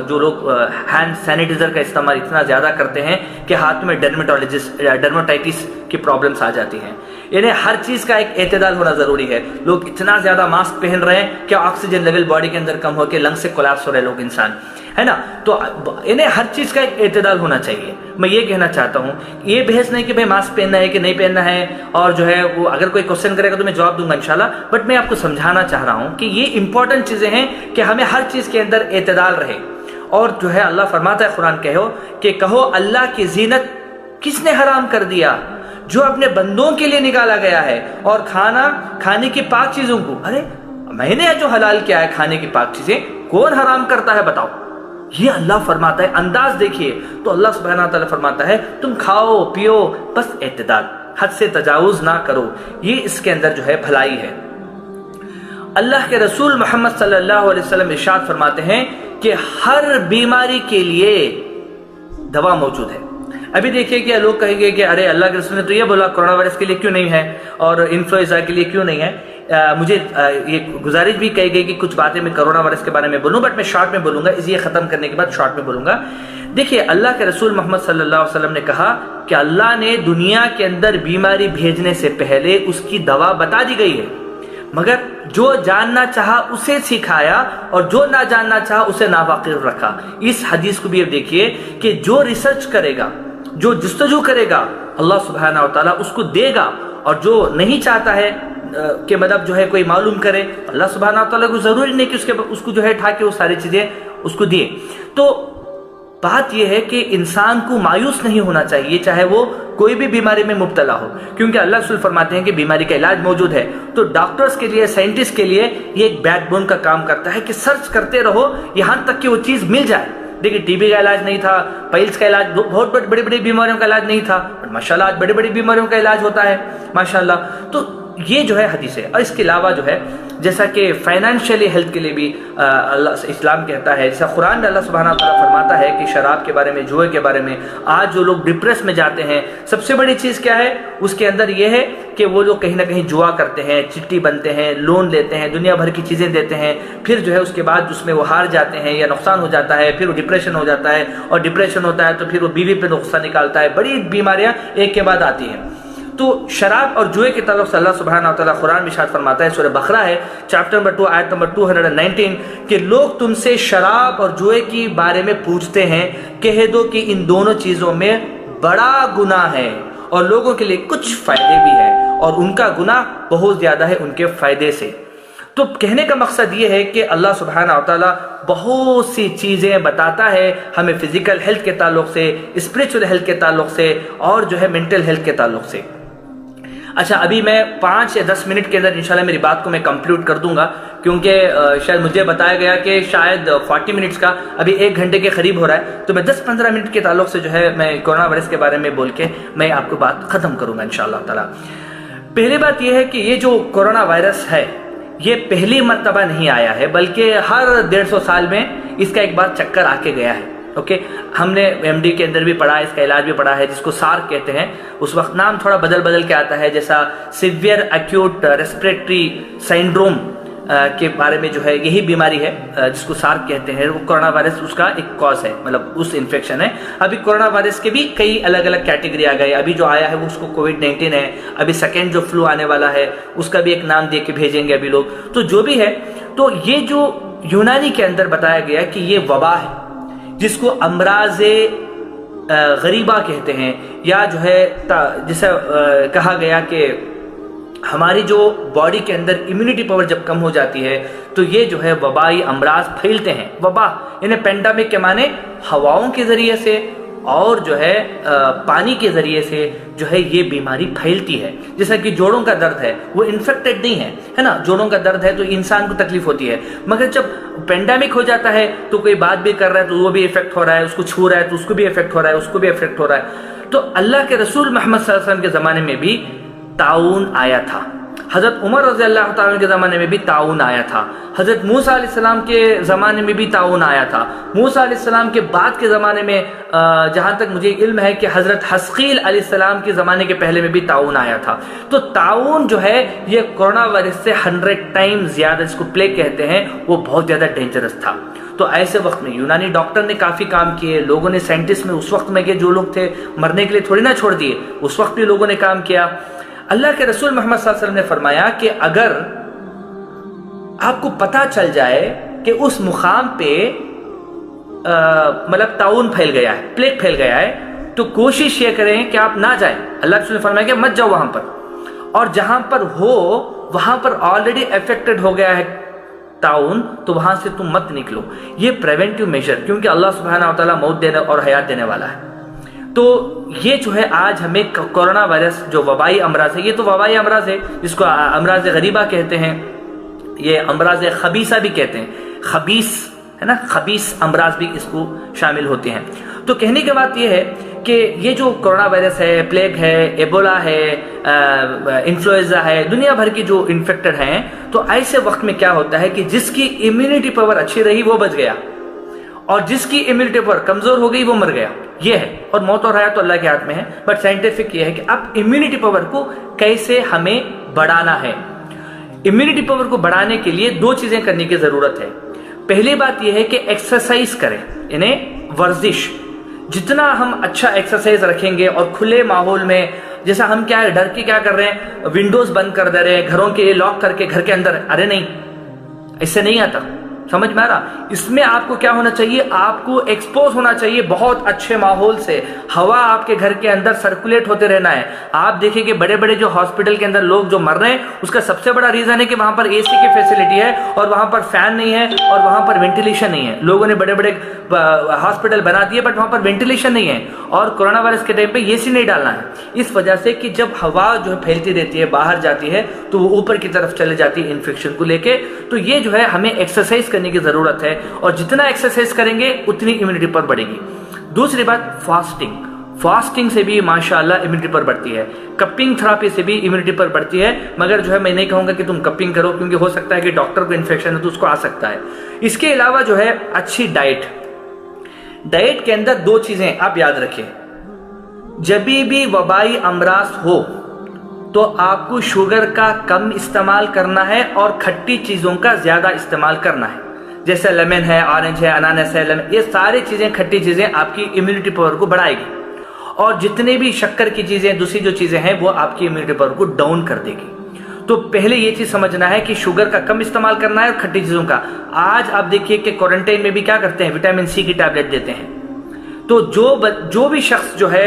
جو لوگ ہینڈ سینیٹائزر کا استعمال اتنا زیادہ کرتے ہیں کہ ہاتھ میں ڈرماٹائٹس کی پرابلمس آ جاتی ہیں۔ یعنی ہر چیز کا ایک اعتدال ہونا ضروری ہے۔ لوگ اتنا زیادہ ماسک پہن رہے ہیں کہ آکسیجن لیول باڈی کے اندر کم ہو کے لنگ سے کولیپس ہو رہے لوگ، انسان ہے نا۔ تو انہیں ہر چیز کا ایک اعتدال ہونا چاہیے۔ میں یہ کہنا چاہتا ہوں، یہ بحث نہیں کہ بھائی ماسک پہننا ہے کہ نہیں پہننا ہے، اور جو ہے وہ اگر کوئی کوشچن کرے گا تو میں جواب دوں گا انشاءاللہ، بٹ میں آپ کو سمجھانا چاہ رہا ہوں کہ یہ امپورٹنٹ چیزیں ہیں کہ ہمیں ہر چیز کے اندر اعتدال رہے۔ اور جو ہے اللہ فرماتا ہے قرآن کہو اللہ کی زینت کس نے حرام کر دیا؟ جو اپنے بندوں کے لیے نکالا گیا ہے، اور کھانے کی پاک چیزوں کو، ارے میں نے جو حلال کیا ہے کھانے کی پاک چیزیں، کون حرام کرتا ہے بتاؤ؟ یہ اللہ فرماتا ہے، انداز دیکھیے۔ تو اللہ سبحانہ تعالیٰ فرماتا ہے تم کھاؤ پیو، بس اعتدال، حد سے تجاوز نہ کرو، یہ اس کے اندر جو ہے بھلائی ہے۔ اللہ کے رسول محمد صلی اللہ علیہ وسلم ارشاد فرماتے ہیں کہ ہر بیماری کے لیے دوا موجود ہے۔ ابھی دیکھیے کہ لوگ کہیں گے کہ ارے اللہ کے رسول نے تو یہ بولا کرونا وائرس کے لیے کیوں نہیں ہے، اور انفلوئنزا کے لیے کیوں نہیں ہے۔ مجھے یہ گزارش بھی کہی گئی کہ کچھ باتیں میں کرونا وائرس کے بارے میں بولوں، بٹ میں شارٹ میں بولوں گا، یہ ختم کرنے کے بعد شارٹ میں بولوں گا۔ دیکھیے اللہ کے رسول محمد صلی اللہ علیہ وسلم نے کہا کہ اللہ نے دنیا کے اندر بیماری بھیجنے سے پہلے اس کی دوا بتا دی گئی ہے، مگر جو جاننا چاہا اسے سکھایا، اور جو نہ جاننا چاہا اسے ناواقف رکھا۔ اس حدیث کو بھی اب دیکھیے کہ جو ریسرچ کرے گا، جو جستجو کرے گا، اللہ سبحانہ و تعالیٰ اس کو دے گا، اور جو نہیں چاہتا ہے کہ مطلب جو ہے کوئی معلوم کرے، اللہ سبحانہ و تعالیٰ کو ضروری نہیں کہ اس کو جو ہے اٹھا کے وہ ساری چیزیں اس کو دیے۔ تو بات یہ ہے کہ انسان کو مایوس نہیں ہونا چاہیے، چاہے وہ کوئی بھی بیماری میں مبتلا ہو، کیونکہ اللہ رسول فرماتے ہیں کہ بیماری کا علاج موجود ہے۔ تو ڈاکٹرز کے لیے، سائنٹسٹ کے لیے یہ ایک بیک بون کا کام کرتا ہے کہ سرچ کرتے رہو یہاں تک کہ وہ چیز مل جائے۔ دیکھیے ٹی بی کا علاج نہیں تھا، پائلس کا علاج، بہت بڑی بڑی بیماریوں کا علاج نہیں تھا، ماشاءاللہ آج بڑی بڑی بیماریوں کا علاج ہوتا ہے ماشاءاللہ۔ تو یہ جو ہے حدیث ہے۔ اور اس کے علاوہ جو ہے جیسا کہ فائنینشیلی ہیلتھ کے لیے بھی اللہ اسلام کہتا ہے، جیسا قرآن میں اللہ سبحانہ تعالیٰ فرماتا ہے کہ شراب کے بارے میں، جوئے کے بارے میں، آج جو لوگ ڈپریس میں جاتے ہیں، سب سے بڑی چیز کیا ہے اس کے اندر؟ یہ ہے کہ وہ لوگ کہیں نہ کہیں جوا کرتے ہیں، چٹی بنتے ہیں، لون لیتے ہیں، دنیا بھر کی چیزیں دیتے ہیں، پھر جو ہے اس کے بعد اس میں وہ ہار جاتے ہیں یا نقصان ہو جاتا ہے، پھر وہ ڈپریشن ہو جاتا ہے، اور ڈپریشن ہوتا ہے تو پھر وہ بیوی پہ نقصان نکالتا ہے، بڑی بیماریاں ایک کے بعد آتی ہیں۔ تو شراب اور جوئے کے تعلق سے اللہ سبحانہ و تعالیٰ قرآن میں ارشاد فرماتا ہے، سورہ بقرہ ہے چیپٹر نمبر 2 آیت نمبر 219 کہ لوگ تم سے شراب اور جوئے کے بارے میں پوچھتے ہیں، کہہ دو کہ ان دونوں چیزوں میں بڑا گناہ ہے اور لوگوں کے لیے کچھ فائدے بھی ہیں، اور ان کا گناہ بہت زیادہ ہے ان کے فائدے سے۔ تو کہنے کا مقصد یہ ہے کہ اللہ سبحانہ وتعالیٰ بہت سی چیزیں بتاتا ہے ہمیں فزیکل ہیلتھ کے تعلق سے، اسپریچول ہیلتھ کے تعلق سے، اور جو ہے مینٹل ہیلتھ کے تعلق سے۔ اچھا، ابھی میں 5 یا 10 منٹ کے اندر انشاءاللہ میری بات کو میں کمپلیٹ کر دوں گا، کیونکہ شاید مجھے بتایا گیا کہ شاید 40 منٹس کا ابھی 1 گھنٹے کے قریب ہو رہا ہے، تو میں 10-15 منٹ کے تعلق سے جو ہے میں کورونا وائرس کے بارے میں بول کے میں آپ کو بات ختم کروں گا انشاءاللہ تعالی۔ پہلی بات یہ ہے کہ یہ جو کورونا وائرس ہے یہ پہلی مرتبہ نہیں آیا ہے، بلکہ ہر 150 سال میں اس کا ایک بار چکر آ کے گیا ہے۔ اوکے، ہم نے ایم ڈی کے اندر بھی پڑھا ہے، اس کا علاج بھی پڑھا ہے، جس کو سارک کہتے ہیں۔ اس وقت نام تھوڑا بدل کے آتا ہے، جیسا سیویئر ایکیوٹ ریسپریٹری سائنڈروم کے بارے میں جو ہے یہی بیماری ہے جس کو سارک کہتے ہیں۔ وہ کورونا وائرس اس کا ایک کاز ہے، مطلب اس انفیکشن ہے۔ ابھی کورونا وائرس کے بھی کئی الگ الگ کیٹیگری آ گئے، ابھی جو آیا ہے وہ اس کو کووڈ-19 ہے، ابھی سیکنڈ جو فلو آنے والا ہے اس کا بھی ایک نام دے کے بھیجیں گے ابھی لوگ۔ تو جو بھی ہے، تو یہ جو یونانی کے اندر بتایا گیا کہ یہ وبا ہے جس کو امراض غریبہ کہتے ہیں، یا جو ہے جیسے کہا گیا کہ ہماری جو باڈی کے اندر امیونٹی پاور جب کم ہو جاتی ہے تو یہ جو ہے وبائی امراض پھیلتے ہیں۔ وبا یعنی پینڈیمک کے معنی ہواؤں کے ذریعے سے اور جو ہے پانی کے ذریعے سے جو ہے یہ بیماری پھیلتی ہے۔ جیسا کہ جوڑوں کا درد ہے، وہ انفیکٹڈ نہیں ہے نا، جوڑوں کا درد ہے تو انسان کو تکلیف ہوتی ہے، مگر جب پینڈیمک ہو جاتا ہے تو کوئی بات بھی کر رہا ہے تو وہ بھی افیکٹ ہو رہا ہے، اس کو چھو رہا ہے تو اس کو بھی افیکٹ ہو رہا ہے، اس کو بھی افیکٹ ہو رہا ہے۔ تو اللہ کے رسول محمد صلی اللہ علیہ وسلم کے زمانے میں بھی طاعون آیا تھا، حضرت عمر رضی اللہ تعالیٰ کے زمانے میں بھی طاعون آیا تھا، حضرت موسیٰ علیہ السلام کے زمانے میں بھی طاعون آیا تھا، موسیٰ علیہ السلام کے بعد کے زمانے میں جہاں تک مجھے علم ہے کہ حضرت حسقیل علیہ السلام کے زمانے کے پہلے میں بھی طاعون آیا تھا۔ تو طاعون جو ہے یہ کورونا وائرس سے 100 ٹائم زیادہ، جس کو پلیگ کہتے ہیں، وہ بہت زیادہ ڈینجرس تھا۔ تو ایسے وقت میں یونانی ڈاکٹر نے کافی کام کیے، لوگوں نے سائنٹسٹ میں اس وقت میں کہ جو لوگ تھے مرنے کے لیے تھوڑی نہ چھوڑ دیے، اس وقت بھی لوگوں نے کام کیا۔ اللہ کے رسول محمد صلی اللہ علیہ وسلم نے فرمایا کہ اگر آپ کو پتہ چل جائے کہ اس مقام پہ مطلب طاعون پھیل گیا ہے، پلیگ پھیل گیا ہے، تو کوشش یہ کریں کہ آپ نہ جائیں۔ اللہ کے رسول نے فرمایا کہ مت جاؤ وہاں پر، اور جہاں پر ہو وہاں پر آلریڈی افیکٹڈ ہو گیا ہے طاعون تو وہاں سے تم مت نکلو۔ یہ پریونٹیو میجر، کیونکہ اللہ سبحانہ و تعالیٰ موت دینے اور حیات دینے والا ہے۔ تو یہ جو ہے آج ہمیں کورونا وائرس جو وبائی امراض ہے، یہ تو وبائی امراض ہے جس کو امراض غریبہ کہتے ہیں، یہ امراض خبیثہ بھی کہتے ہیں، خبیث ہے نا، خبیث امراض بھی اس کو شامل ہوتے ہیں۔ تو کہنے کی بات یہ ہے کہ یہ جو کورونا وائرس ہے، پلیگ ہے، ایبولا ہے، انفلوئنزا ہے، دنیا بھر کی جو انفیکٹڈ ہیں، تو ایسے وقت میں کیا ہوتا ہے کہ جس کی امیونٹی پاور اچھی رہی وہ بچ گیا، اور جس کی امیونٹی پاور کمزور ہو گئی وہ مر گیا۔ یہ ہے، اور موت اور حیات تو اللہ کے ہاتھ میں ہے، بٹ سائنٹیفک یہ ہے کہ اب امیونٹی پاور کو کیسے ہمیں بڑھانا ہے۔ امیونٹی پاور کو بڑھانے کے لیے 2 چیزیں کرنے کی ضرورت ہے۔ پہلی بات یہ ہے کہ ایکسرسائز کریں، یعنی ورزش۔ جتنا ہم اچھا ایکسرسائز رکھیں گے اور کھلے ماحول میں، جیسا ہم کیا ہے ڈر کے کیا کر رہے ہیں، ونڈوز بند کر دے رہے ہیں، گھروں کے لاک کر کے گھر کے اندر، ارے نہیں، ایسے نہیں آتا، سمجھ میں آ رہا؟ اس میں آپ کو کیا ہونا چاہیے، آپ کو ایکسپوز ہونا چاہیے بہت اچھے ماحول سے، ہوا آپ کے گھر کے اندر سرکولیٹ ہوتے رہنا ہے۔ آپ دیکھیں کہ بڑے بڑے جو ہاسپٹل کے اندر لوگ جو مر رہے ہیں اس کا سب سے بڑا ریزن ہے کہ وہاں پر اے سی کی فیسلٹی ہے اور وہاں پر فین نہیں ہے اور وہاں پر وینٹیلیشن نہیں ہے۔ لوگوں نے بڑے بڑے ہاسپٹل بنا دیے بٹ وہاں پر وینٹیلیشن نہیں ہے، اور کورونا وائرس کے ٹائم پہ اے سی نہیں ڈالنا ہے، اس وجہ سے کہ جب ہوا جو ہے پھیلتی رہتی ہے، باہر جاتی ہے تو وہ اوپر کی طرف چلے جاتی ہے انفیکشن کو لے کے۔ تو یہ جو ہے ہمیں ایکسرسائز کرنے کی ضرورت ہے، اور جتنا ایکسرسائز کریں گے اتنی امیونٹی پر بڑھے گی۔ دوسری بات، فاسٹنگ سے بھی ماشاءاللہ امیونٹی پر بڑھتی ہے، کپنگ تھراپی سے بھی امیونٹی پر بڑھتی ہے، مگر جو ہے میں نہیں کہوں گا کہ تم کپنگ کرو، کیونکہ ہو سکتا ہے کہ ڈاکٹر کو انفیکشن ہے تو اس کو آ سکتا ہے۔ اس کے علاوہ جو ہے اچھی ڈائٹ کے اندر 2 چیزیں آپ یاد رکھیں۔ جب بھی وبائی امراض ہو تو آپ کو شوگر کا کم استعمال کرنا ہے اور کھٹی چیزوں کا زیادہ استعمال کرنا ہے، جیسے لیمن ہے، آرنج ہے، انانس ہے، یہ ساری چیزیں، کھٹی چیزیں آپ کی امیونٹی پاور کو بڑھائے گی، اور جتنے بھی شکر کی چیزیں، دوسری جو چیزیں ہیں وہ آپ کی امیونٹی پاور کو ڈاؤن کر دے گی۔ تو پہلے یہ چیز سمجھنا ہے کہ شوگر کا کم استعمال کرنا ہے اور کھٹی چیزوں کا۔ آج آپ دیکھیے کہ کوارنٹائن میں بھی کیا کرتے ہیں، وٹامن سی کی ٹیبلٹ دیتے ہیں۔ تو جو بھی شخص جو ہے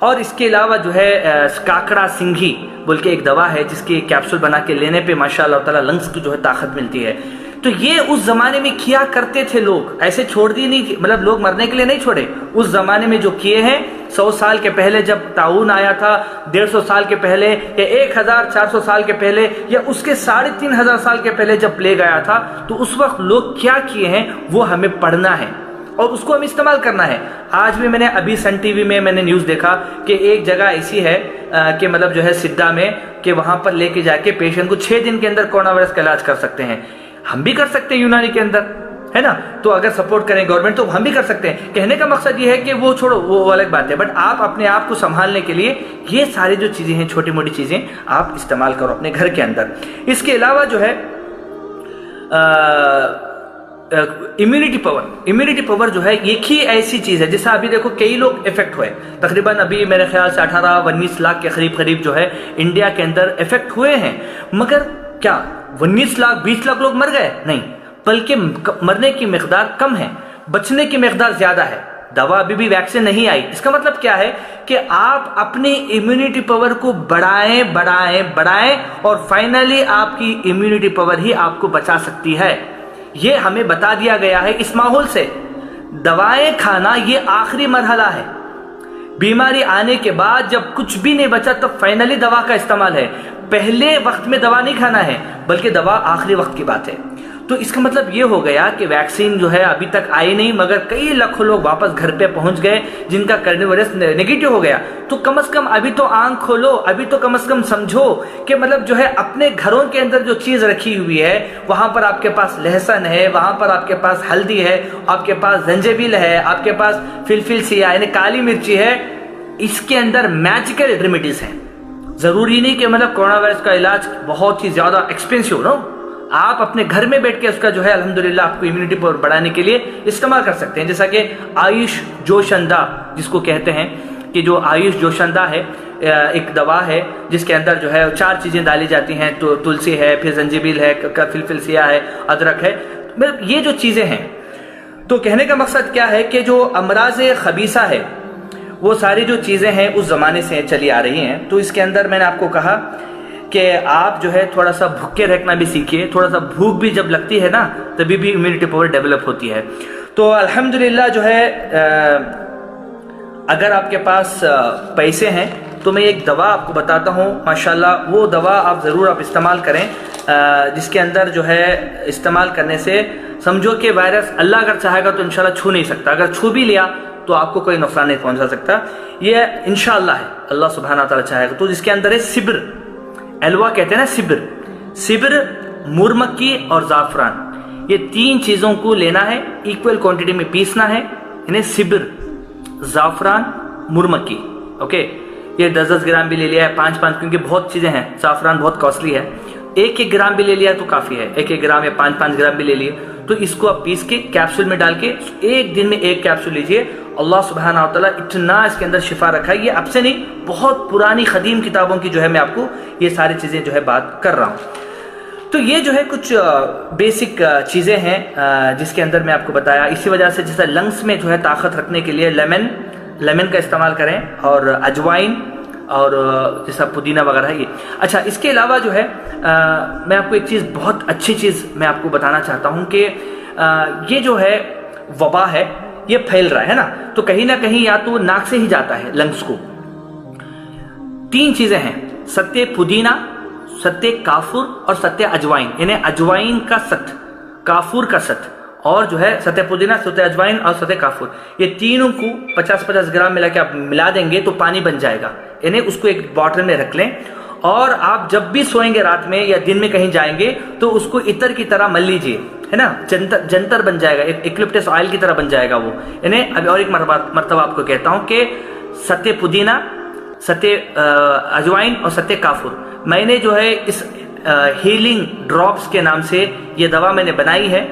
اور اس کے علاوہ جو ہے کاکڑا سنگھی بول کے ایک دوا ہے جس کی کیپسول بنا کے لینے پہ ماشاء اللہ تعالیٰ لنگس کی جو ہے طاقت ملتی ہے. تو یہ اس زمانے میں کیا کرتے تھے لوگ, ایسے چھوڑ دی نہیں, مطلب لوگ مرنے کے لیے نہیں چھوڑے, اس زمانے میں جو کیے ہیں 100 سال کے پہلے جب طاعون آیا تھا, 150 سال کے پہلے یا 1400 سال کے پہلے یا اس کے 3500 سال کے پہلے جب پلیگ آیا تھا, تو اس وقت لوگ کیا کیے ہیں وہ ہمیں پڑھنا ہے اور اس کو ہمیں استعمال کرنا ہے. آج بھی میں نے ابھی سن ٹی وی میں نے نیوز دیکھا کہ ایک جگہ ایسی ہے کہ مطلب جو ہے سدھا میں, کہ وہاں پر لے کے جا کے پیشنٹ کو 6 دن کے اندر کورونا وائرس کا علاج کر سکتے ہیں. ہم بھی کر سکتے ہیں یونانی کے اندر, ہے نا, تو اگر سپورٹ کریں گورنمنٹ تو ہم بھی کر سکتے ہیں. کہنے کا مقصد یہ ہے کہ وہ چھوڑو, وہ الگ بات ہے, بٹ آپ اپنے آپ کو سنبھالنے کے لیے یہ ساری جو چیزیں ہیں, چھوٹی موٹی چیزیں آپ استعمال کرو اپنے گھر کے اندر. اس کے علاوہ جو ہے امیونٹی پاور جو ہے ایک ہی ایسی چیز ہے جس سے ابھی دیکھو کئی لوگ افیکٹ ہوئے, تقریباً ابھی میرے خیال سے 18-19 لاکھ کے قریب جو ہے انڈیا کے اندر افیکٹ ہوئے ہیں. مگر کیا 19 لاکھ 20 لاکھ لوگ مر گئے؟ نہیں, بلکہ مرنے کی مقدار کم ہے, بچنے کی مقدار زیادہ ہے. دوا ابھی بھی ویکسین نہیں آئی. اس کا مطلب کیا ہے کہ آپ اپنی امیونٹی پاور کو بڑھائیں اور فائنلی آپ کی امیونٹی پاور ہی آپ کو بچا سکتی ہے. یہ ہمیں بتا دیا گیا ہے اس ماحول سے. دوائیں کھانا یہ آخری مرحلہ ہے. بیماری آنے کے بعد جب کچھ بھی نہیں بچا تب فائنلی دوا کا استعمال ہے. پہلے وقت میں دوا نہیں کھانا ہے, بلکہ دوا آخری وقت کی بات ہے. تو اس کا مطلب یہ ہو گیا کہ ویکسین جو ہے ابھی تک آئی نہیں, مگر کئی لاکھوں لوگ واپس گھر پہ پہنچ گئے جن کا کرونا وائرس نیگیٹو ہو گیا. تو کم از کم ابھی تو آنکھ کھولو, ابھی تو کم از کم سمجھو کہ مطلب جو ہے اپنے گھروں کے اندر جو چیز رکھی ہوئی ہے, وہاں پر آپ کے پاس لہسن ہے, وہاں پر آپ کے پاس ہلدی ہے, آپ کے پاس زنجبیل ہے, آپ کے پاس فلفل سیاہ یعنی کالی مرچی ہے. اس کے اندر میجیکل ریمیڈیز ہیں. ضروری نہیں کہ مطلب کورونا وائرس کا علاج بہت ہی زیادہ ایکسپینسو ہو. آپ اپنے گھر میں بیٹھ کے اس کا جو ہے الحمدللہ آپ کو امیونٹی پاور بڑھانے کے لیے استعمال کر سکتے ہیں. جیسا کہ آیوش جوشندہ جس کو کہتے ہیں, کہ جو آیوش جوشندہ ہے ایک دوا ہے جس کے اندر جو ہے 4 چیزیں ڈالی جاتی ہیں, تو تلسی ہے, پھر زنجبیل ہے, فلفل سیاہ ہے, ادرک ہے. یہ جو چیزیں ہیں, تو کہنے کا مقصد کیا ہے کہ جو امراض خبیثہ ہے وہ ساری جو چیزیں ہیں اس زمانے سے چلی آ رہی ہیں. تو اس کے اندر میں نے آپ کو کہا کہ آپ جو ہے تھوڑا سا بھوکے رہنا بھی سیکھیے. تھوڑا سا بھوک بھی جب لگتی ہے نا تبھی بھی امیونٹی پاور ڈیولپ ہوتی ہے. تو الحمدللہ جو ہے اگر آپ کے پاس پیسے ہیں تو میں ایک دوا آپ کو بتاتا ہوں, ماشاءاللہ وہ دوا آپ ضرور استعمال کریں, جس کے اندر جو ہے استعمال کرنے سے سمجھو کہ وائرس اللہ اگر چاہے گا تو انشاءاللہ چھو نہیں سکتا. اگر چھو بھی لیا تو آپ کو کوئی نقصان نہیں پہنچا سکتا. یہ انشاءاللہ ہے, اللہ سبحانہ تعالیٰ چاہے گا. تو جس کے اندر ہے سبر, ایلوا کہتے ہیں نا, سبر, مرمکی اور زعفران. یہ 3 چیزوں کو لینا ہے, ایکول کوانٹٹی میں پیسنا ہے. انہیں سبر, زعفران, مرمکی, اوکے. یہ 10-10 گرام بھی لے لیا ہے, 5-5, کیونکہ بہت چیزیں ہیں. زعفران بہت کاسٹلی ہے. 1-1 گرام بھی لے لیا تو کافی ہے. 1-1 گرام یا 5-5 گرام بھی لے لیے. تو اس کو آپ پیس کے کیپسول میں ڈال کے ایک دن میں 1 کیپسول لیجئے. اللہ سبحانہ وتعالی اتنا اس کے اندر شفا رکھا ہے. یہ اب سے نہیں, بہت پرانی قدیم کتابوں کی جو ہے میں آپ کو یہ ساری چیزیں جو ہے بات کر رہا ہوں. تو یہ جو ہے کچھ بیسک چیزیں ہیں جس کے اندر میں آپ کو بتایا. اسی وجہ سے جیسا لنگس میں جو ہے طاقت رکھنے کے لیے لیمن کا استعمال کریں, اور اجوائن اور جیسا پودینہ وغیرہ ہے یہ. اچھا, اس کے علاوہ جو ہے میں آپ کو ایک چیز, بہت اچھی چیز میں آپ کو بتانا چاہتا ہوں کہ یہ جو ہے وبا ہے یہ پھیل رہا ہے نا, تو کہیں نہ کہیں یا تو ناک سے ہی جاتا ہے لنگس کو. 3 چیزیں ہیں, ستیہ پودینہ, ستیہ کافور اور ستیہ اجوائن. انہیں اجوائن کا ست, کافور کا ست, اور جو ہے ستیہ پودینہ, ستیہ اجوائن اور ستیہ کافور, یہ تینوں کو 50-50 گرام ملا کے آپ ملا دیں گے تو پانی بن جائے گا. انہیں اس کو ایک باٹل میں رکھ لیں, اور آپ جب بھی سوئیں گے رات میں یا دن میں کہیں جائیں گے تو اس کو عطر کی طرح مل لیجئے, ہے نا. جنتر بن جائے گا, ایکلپٹس آئل کی طرح بن جائے گا وہ. انہیں ابھی اور ایک مرتبہ آپ کو کہتا ہوں کہ ستیہ پودینہ, ستیہ اجوائن اور ستیہ کافور, میں نے جو ہے اس ہیلنگ ڈراپس کے نام سے یہ دوا میں نے بنائی ہے.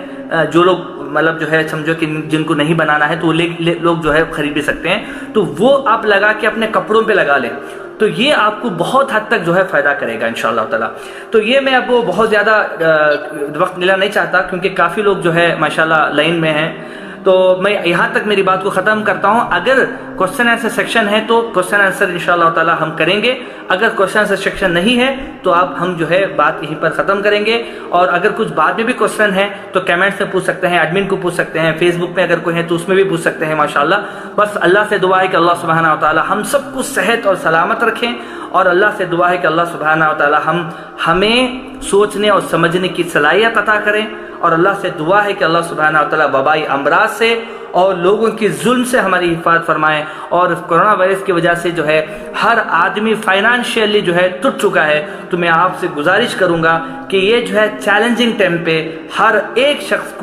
جو لوگ مطلب جو ہے سمجھو کہ جن کو نہیں بنانا ہے تو لوگ جو ہے خرید بھی سکتے ہیں, تو وہ آپ لگا کے اپنے کپڑوں پہ لگا لیں, تو یہ آپ کو بہت حد تک جو ہے فائدہ کرے گا انشاءاللہ تعالیٰ. تو یہ میں اب بہت زیادہ وقت لینا نہیں چاہتا, کیونکہ کافی لوگ جو ہے ماشاءاللہ لائن میں ہیں. تو میں یہاں تک میری بات کو ختم کرتا ہوں. اگر کوشچن آنسر سیکشن ہے تو کوشچن آنسر انشاءاللہ تعالی ہم کریں گے. اگر کوشچن آنسر سیکشن نہیں ہے تو ہم جو ہے بات یہیں پر ختم کریں گے. اور اگر کچھ بعد میں بھی کوشچن ہے تو کمنٹس میں پوچھ سکتے ہیں, ایڈمن کو پوچھ سکتے ہیں, فیس بک میں اگر کوئی ہے تو اس میں بھی پوچھ سکتے ہیں ماشاءاللہ. بس اللہ سے دعا ہے کہ اللہ سبحانہ وتعالی ہم سب کو صحت اور سلامت رکھیں, اور اللہ سے دعا ہے کہ اللہ سبحانہ وتعالی ہمیں سوچنے اور سمجھنے کی صلاحیت عطا کریں, اور اللہ سے دعا ہے کہ اللہ سبحانہ وتعالی وبائی امراض سے اور لوگوں کی ظلم سے ہماری حفاظت فرمائیں. اور کرونا وائرس کی وجہ سے جو ہے ہر آدمی فائنانشیلی جو ہے ٹوٹ چکا ہے, تو میں آپ سے گزارش کروں گا کہ یہ جو ہے چیلنجنگ ٹائم پہ ہر ایک شخص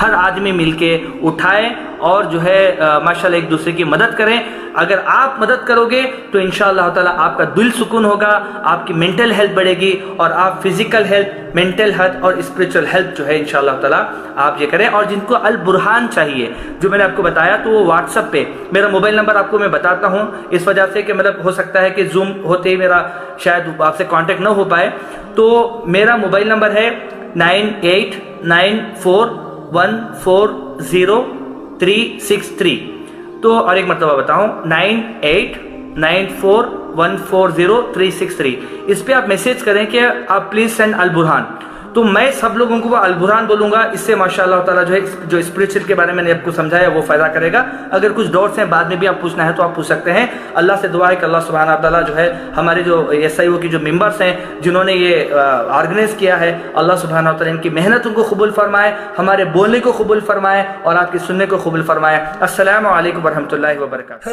ہر آدمی مل کے اٹھائے اور جو ہے ماشاءاللہ ایک دوسرے کی مدد کریں. اگر آپ مدد کرو گے تو انشاءاللہ تعالی آپ کا دل سکون ہوگا, آپ کی مینٹل ہیلتھ بڑھے گی, اور آپ فزیکل ہیلتھ, مینٹل ہیلتھ اور اسپریچول ہیلتھ جو ہے انشاءاللہ تعالی آپ یہ کریں. اور جن کو البرہان چاہیے جو میں نے آپ کو بتایا, تو وہ واٹس ایپ پہ میرا موبائل نمبر آپ کو میں بتاتا ہوں, اس وجہ سے کہ مطلب ہو سکتا ہے کہ زوم ہوتے ہی میرا شاید آپ سے کانٹیکٹ نہ ہو پائے. تو میرا موبائل نمبر ہے 9894140363. تو اور ایک مرتبہ بتاؤں, 9894140363. اس پہ آپ میسیج کریں کہ آپ پلیز سینڈ البرہان, تو میں سب لوگوں کو وہ البرہان بولوں گا. اس سے ماشاءاللہ تعالیٰ جو ہے جو اسپریچول کے بارے میں نے آپ کو سمجھایا وہ فائدہ کرے گا. اگر کچھ ڈاؤٹس ہیں بعد میں بھی آپ پوچھنا ہے تو آپ پوچھ سکتے ہیں. اللہ سے دعا ہے کہ اللہ سبحانہ تعالیٰ جو ہے ہمارے جو SIO کی جو ممبرس ہیں جنہوں نے یہ آرگنائز کیا ہے, اللہ سبحانہ تعالیٰ ان کی محنتوں کو قبول فرمائے, ہمارے بولنے کو قبول فرمائے اور آپ کی سننے کو قبول فرمائے. السلام علیکم ورحمۃ اللہ وبرکاتہ.